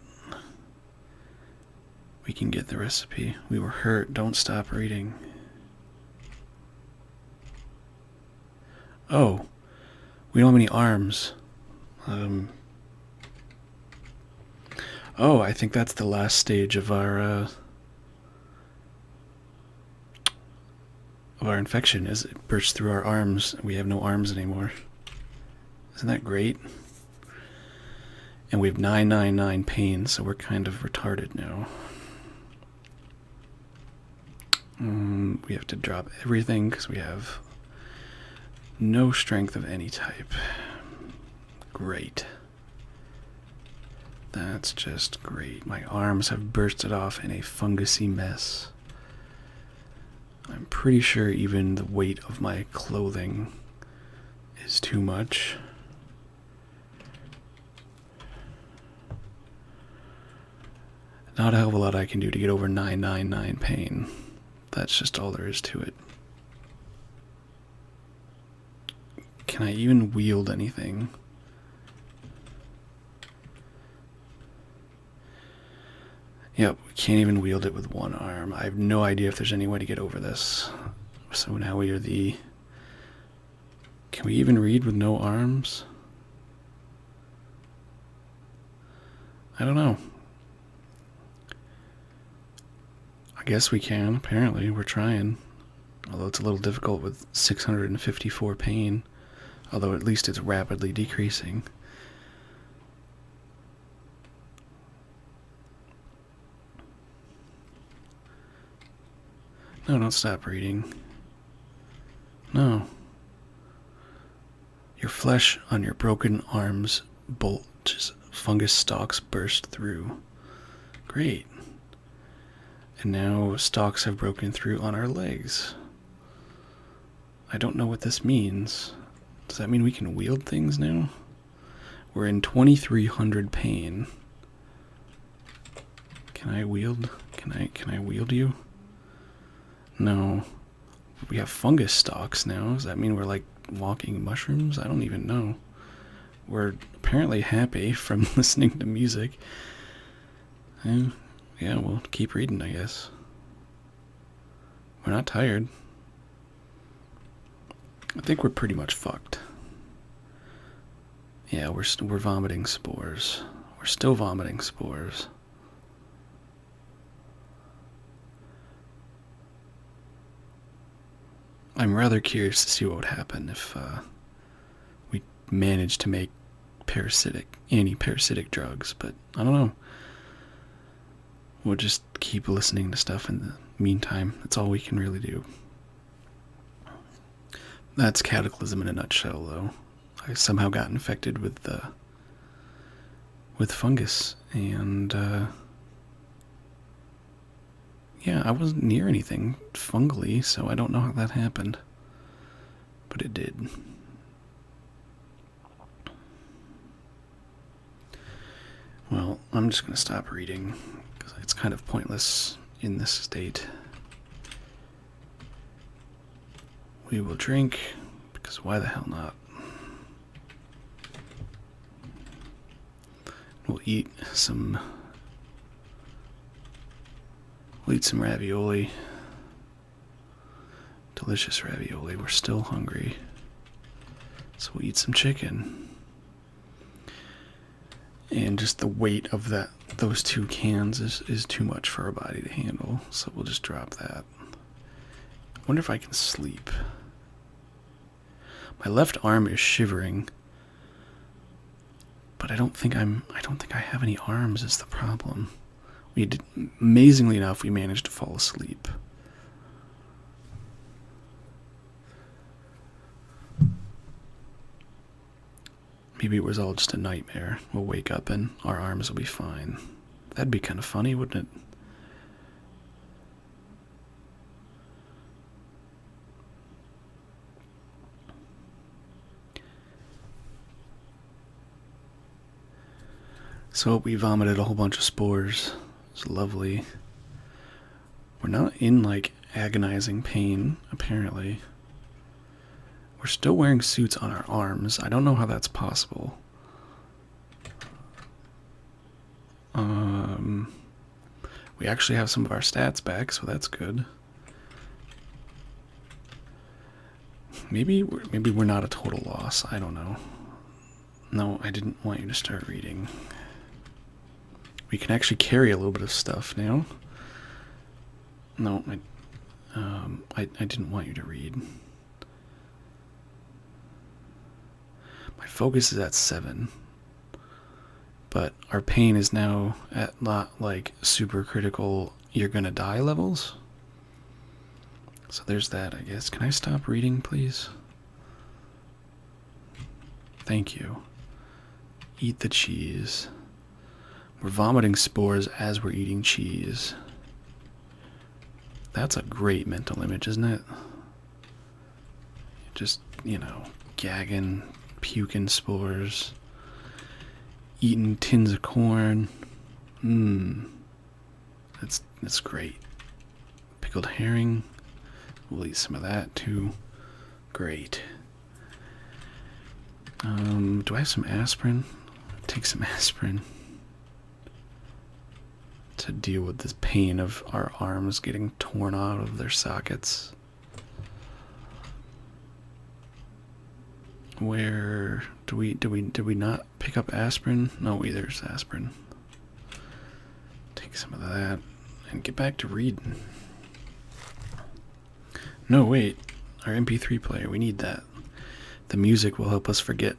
we can get the recipe. We were hurt. Don't stop reading. Oh, we don't have any arms. Oh, I think that's the last stage of our infection. Is it bursts through our arms? We have no arms anymore. Isn't that great? And we have 999 pain, so we're kind of retarded now. We have to drop everything because we have no strength of any type. Great. That's just great. My arms have bursted off in a fungusy mess. I'm pretty sure even the weight of my clothing is too much. Not a hell of a lot I can do to get over 999 pain. That's just all there is to it. Can I even wield anything? Yep, we can't even wield it with one arm. I have no idea if there's any way to get over this. So now we are the... Can we even read with no arms? I don't know. guess we can. Apparently, we're trying. Although it's a little difficult with 654 pain. Although at least it's rapidly decreasing. No, don't stop reading. No. Your flesh on your broken arms bulges. Fungus stalks burst through. Great. And now stalks have broken through on our legs. I don't know what this means. Does that mean we can wield things now? We're in 2300 pain. Can I wield? Can I wield you? No. We have fungus stalks now. Does that mean we're like walking mushrooms? I don't even know. We're apparently happy from listening to music. Yeah, we'll keep reading, I guess. We're not tired. I think we're pretty much fucked. Yeah, we're vomiting spores. We're still vomiting spores. I'm rather curious to see what would happen if we managed to make anti-parasitic drugs, but I don't know. We'll just keep listening to stuff in the meantime. That's all we can really do. That's Cataclysm in a nutshell, though. I somehow got infected with fungus, and yeah, I wasn't near anything fungally, so I don't know how that happened, but it did. Well, I'm just going to stop reading, because it's kind of pointless in this state. We will drink, because why the hell not? We'll eat some ravioli. Delicious ravioli. We're still hungry. So we'll eat some chicken. And just the weight of those 2 cans is too much for our body to handle. So we'll just drop that. I wonder if I can sleep. My left arm is shivering. But I don't think I have any arms is the problem. Amazingly enough, we managed to fall asleep. Maybe it was all just a nightmare. We'll wake up and our arms will be fine. That'd be kind of funny, wouldn't it? So we vomited a whole bunch of spores. It's lovely. We're not in like agonizing pain, apparently. We're still wearing suits on our arms. I don't know how that's possible. We actually have some of our stats back, so that's good. Maybe we're not a total loss. I don't know. No, I didn't want you to start reading. We can actually carry a little bit of stuff now. No, I didn't want you to read. My focus is at 7. But our pain is now at not like super critical you're gonna die levels. So there's that, I guess. Can I stop reading, please? Thank you. Eat the cheese. We're vomiting spores as we're eating cheese. That's a great mental image, isn't it? Just, gagging, puking spores. Eating tins of corn. That's great. Pickled herring. We'll eat some of that too. Great. Do I have some aspirin? Take some aspirin to deal with this pain of our arms getting torn out of their sockets. Where did we not pick up aspirin? No, there's aspirin. Take some of that. and get back to reading. No, wait. Our MP3 player, we need that. The music will help us forget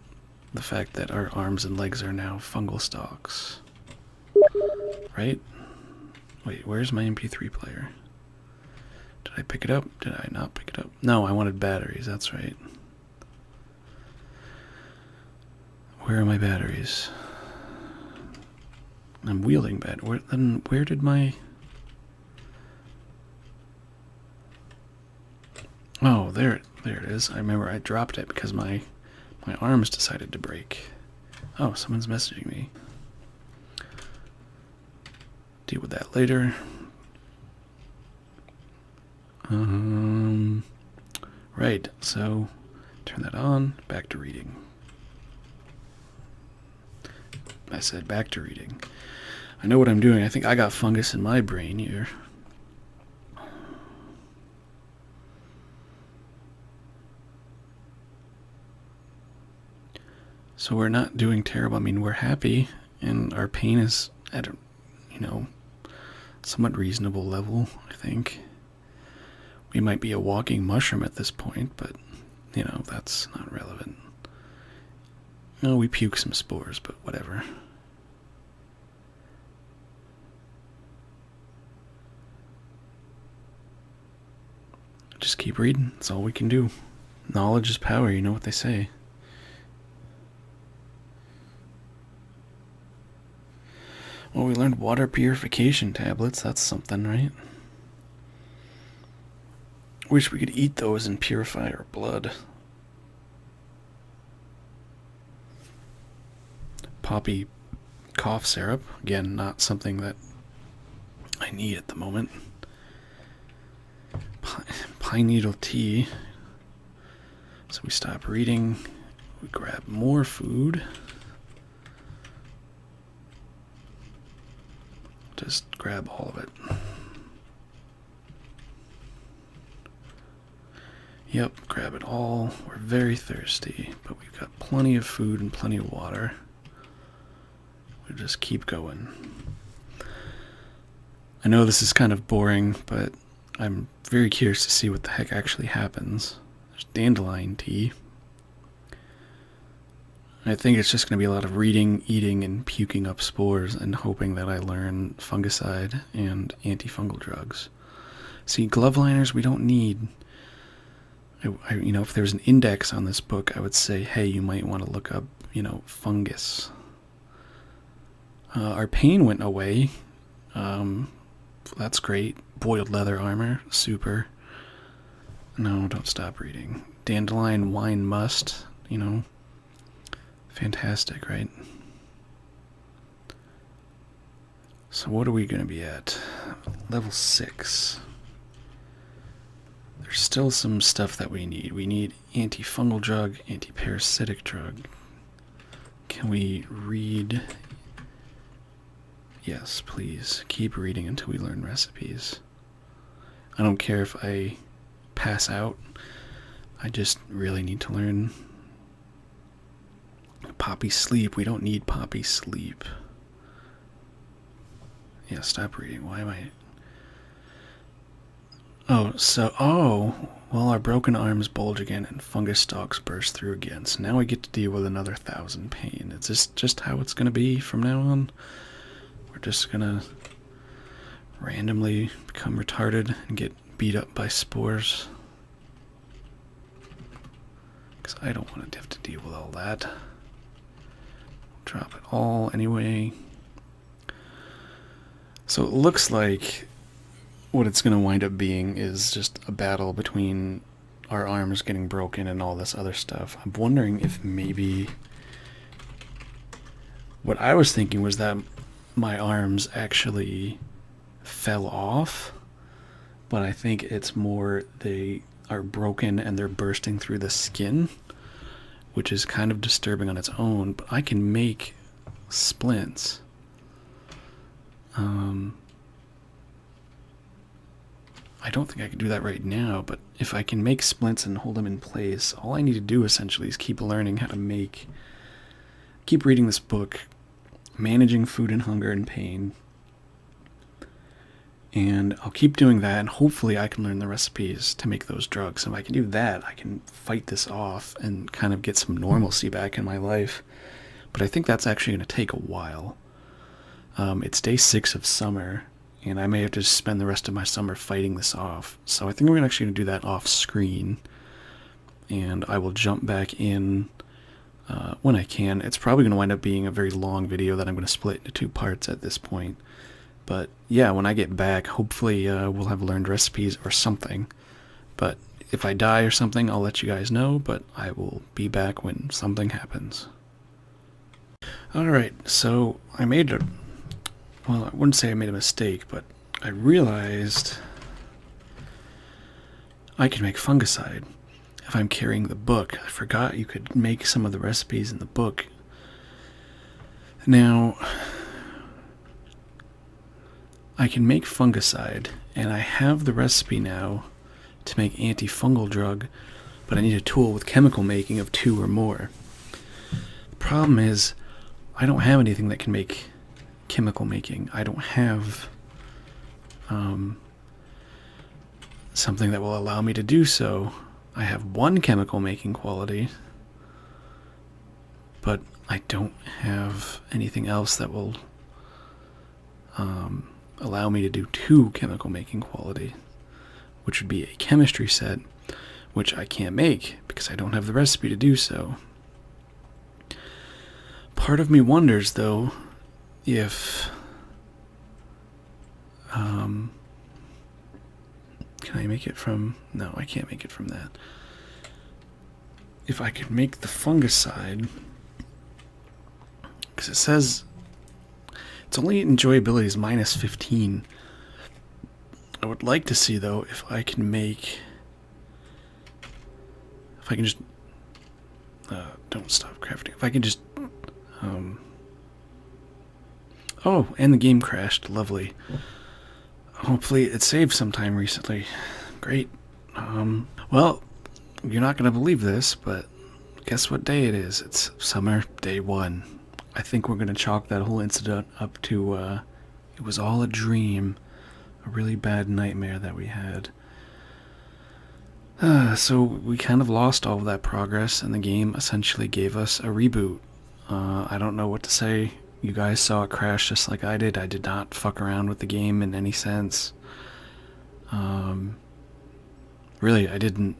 the fact that our arms and legs are now fungal stalks. Right? Wait, where's my MP3 player? Did I pick it up? Did I not pick it up? No, I wanted batteries, that's right. Where are my batteries? I'm wielding where did my... Oh, there it is. I remember I dropped it because my arms decided to break. Oh, someone's messaging me. Deal with that later. Right, so turn that on, back to reading. I said back to reading. I know what I'm doing. I think I got fungus in my brain here. So we're not doing terrible. I mean, we're happy, and our pain is at a, somewhat reasonable level, I think. We might be a walking mushroom at this point, but, that's not relevant. No, we puke some spores, but whatever. Just keep reading. That's all we can do. Knowledge is power, you know what they say. Well, we learned water purification tablets. That's something, right? Wish we could eat those and purify our blood. Poppy cough syrup. Again, not something that I need at the moment. Pine needle tea. So we stop reading. We grab more food. Just grab all of it. Yep, grab it all. We're very thirsty, but we've got plenty of food and plenty of water. We'll just keep going. I know this is kind of boring, but I'm very curious to see what the heck actually happens. There's dandelion tea. I think it's just going to be a lot of reading, eating, and puking up spores and hoping that I learn fungicide and antifungal drugs. See, glove liners we don't need. If there's an index on this book, I would say, hey, you might want to look up, fungus. Our pain went away. That's great. Boiled leather armor, super. No, don't stop reading. Dandelion wine must, fantastic, right? So what are we going to be at? Level 6. There's still some stuff that we need. We need antifungal drug, antiparasitic drug. Can we read? Yes, please. Keep reading until we learn recipes. I don't care if I pass out. I just really need to learn poppy sleep. We don't need poppy sleep. Yeah, stop reading. Why am I... well, our broken arms bulge again and fungus stalks burst through again. So now we get to deal with another 1,000 pain. Is this just how it's going to be from now on? We're just going to randomly become retarded and get beat up by spores? Because I don't want to have to deal with all that. Drop it all anyway. So it looks like what it's going to wind up being is just a battle between our arms getting broken and all this other stuff. I'm wondering if maybe... What I was thinking was that my arms actually fell off, but I think it's more they are broken and they're bursting through the skin, which is kind of disturbing on its own, but I can make splints. I don't think I can do that right now, but if I can make splints and hold them in place, all I need to do essentially is keep learning how to keep reading this book, managing food and hunger and pain, And I'll keep doing that, and hopefully I can learn the recipes to make those drugs. If I can do that, I can fight this off and kind of get some normalcy back in my life. But I think that's actually going to take a while. It's day 6 of summer, and I may have to spend the rest of my summer fighting this off. So I think we're actually going to do that off screen, and I will jump back in when I can. It's probably going to wind up being a very long video that I'm going to split into 2 parts at this point. But yeah, when I get back, hopefully we'll have learned recipes or something. But if I die or something, I'll let you guys know, but I will be back when something happens. Alright, so I wouldn't say I made a mistake, but I realized I can make fungicide if I'm carrying the book. I forgot you could make some of the recipes in the book. Now, I can make fungicide, and I have the recipe now to make antifungal drug, but I need a tool with chemical making of 2 or more. The problem is, I don't have anything that can make chemical making. I don't have something that will allow me to do so. I have 1 chemical making quality, but I don't have anything else that will allow me to do 2 chemical making quality, which would be a chemistry set, which I can't make because I don't have the recipe to do so. Part of me wonders, though, if can I make it from... No, I can't make it from that. If I could make the fungicide, because it says it's only enjoyability is -15. I would like to see, though, if I can make... If I can just... don't stop crafting. If I can just... Oh, and the game crashed. Lovely. Hopefully it saved sometime recently. Great. Well, you're not going to believe this, but guess what day it is? It's summer day 1. I think we're going to chalk that whole incident up to, it was all a dream. A really bad nightmare that we had. So we kind of lost all of that progress, and the game essentially gave us a reboot. I don't know what to say. You guys saw it crash just like I did. I did not fuck around with the game in any sense. Really, I didn't.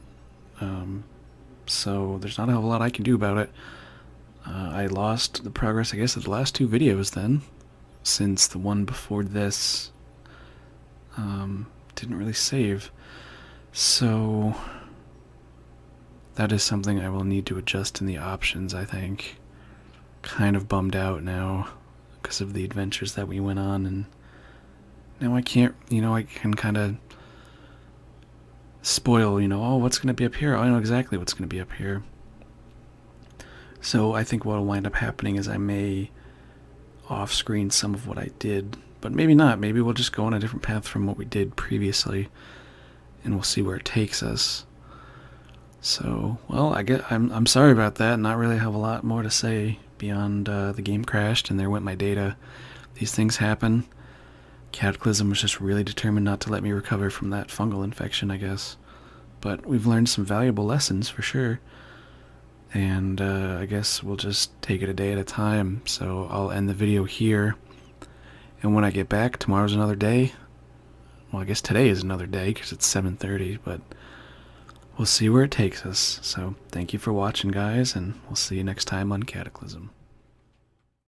So there's not a whole lot I can do about it. I lost the progress, I guess, of the last 2 videos then, since the one before this didn't really save. So that is something I will need to adjust in the options, I think. Kind of bummed out now because of the adventures that we went on, and now I can't, I can kind of spoil, oh, what's going to be up here? I know exactly what's going to be up here. So I think what will wind up happening is I may off-screen some of what I did, but maybe not. Maybe we'll just go on a different path from what we did previously, and we'll see where it takes us. So, well, I'm sorry about that. Not really have a lot more to say beyond the game crashed and there went my data. These things happen. Cataclysm was just really determined not to let me recover from that fungal infection, I guess. But we've learned some valuable lessons for sure. And I guess we'll just take it a day at a time. So I'll end the video here. And when I get back, tomorrow's another day. Well, I guess today is another day because it's 7:30, but we'll see where it takes us. So thank you for watching, guys, and we'll see you next time on Cataclysm.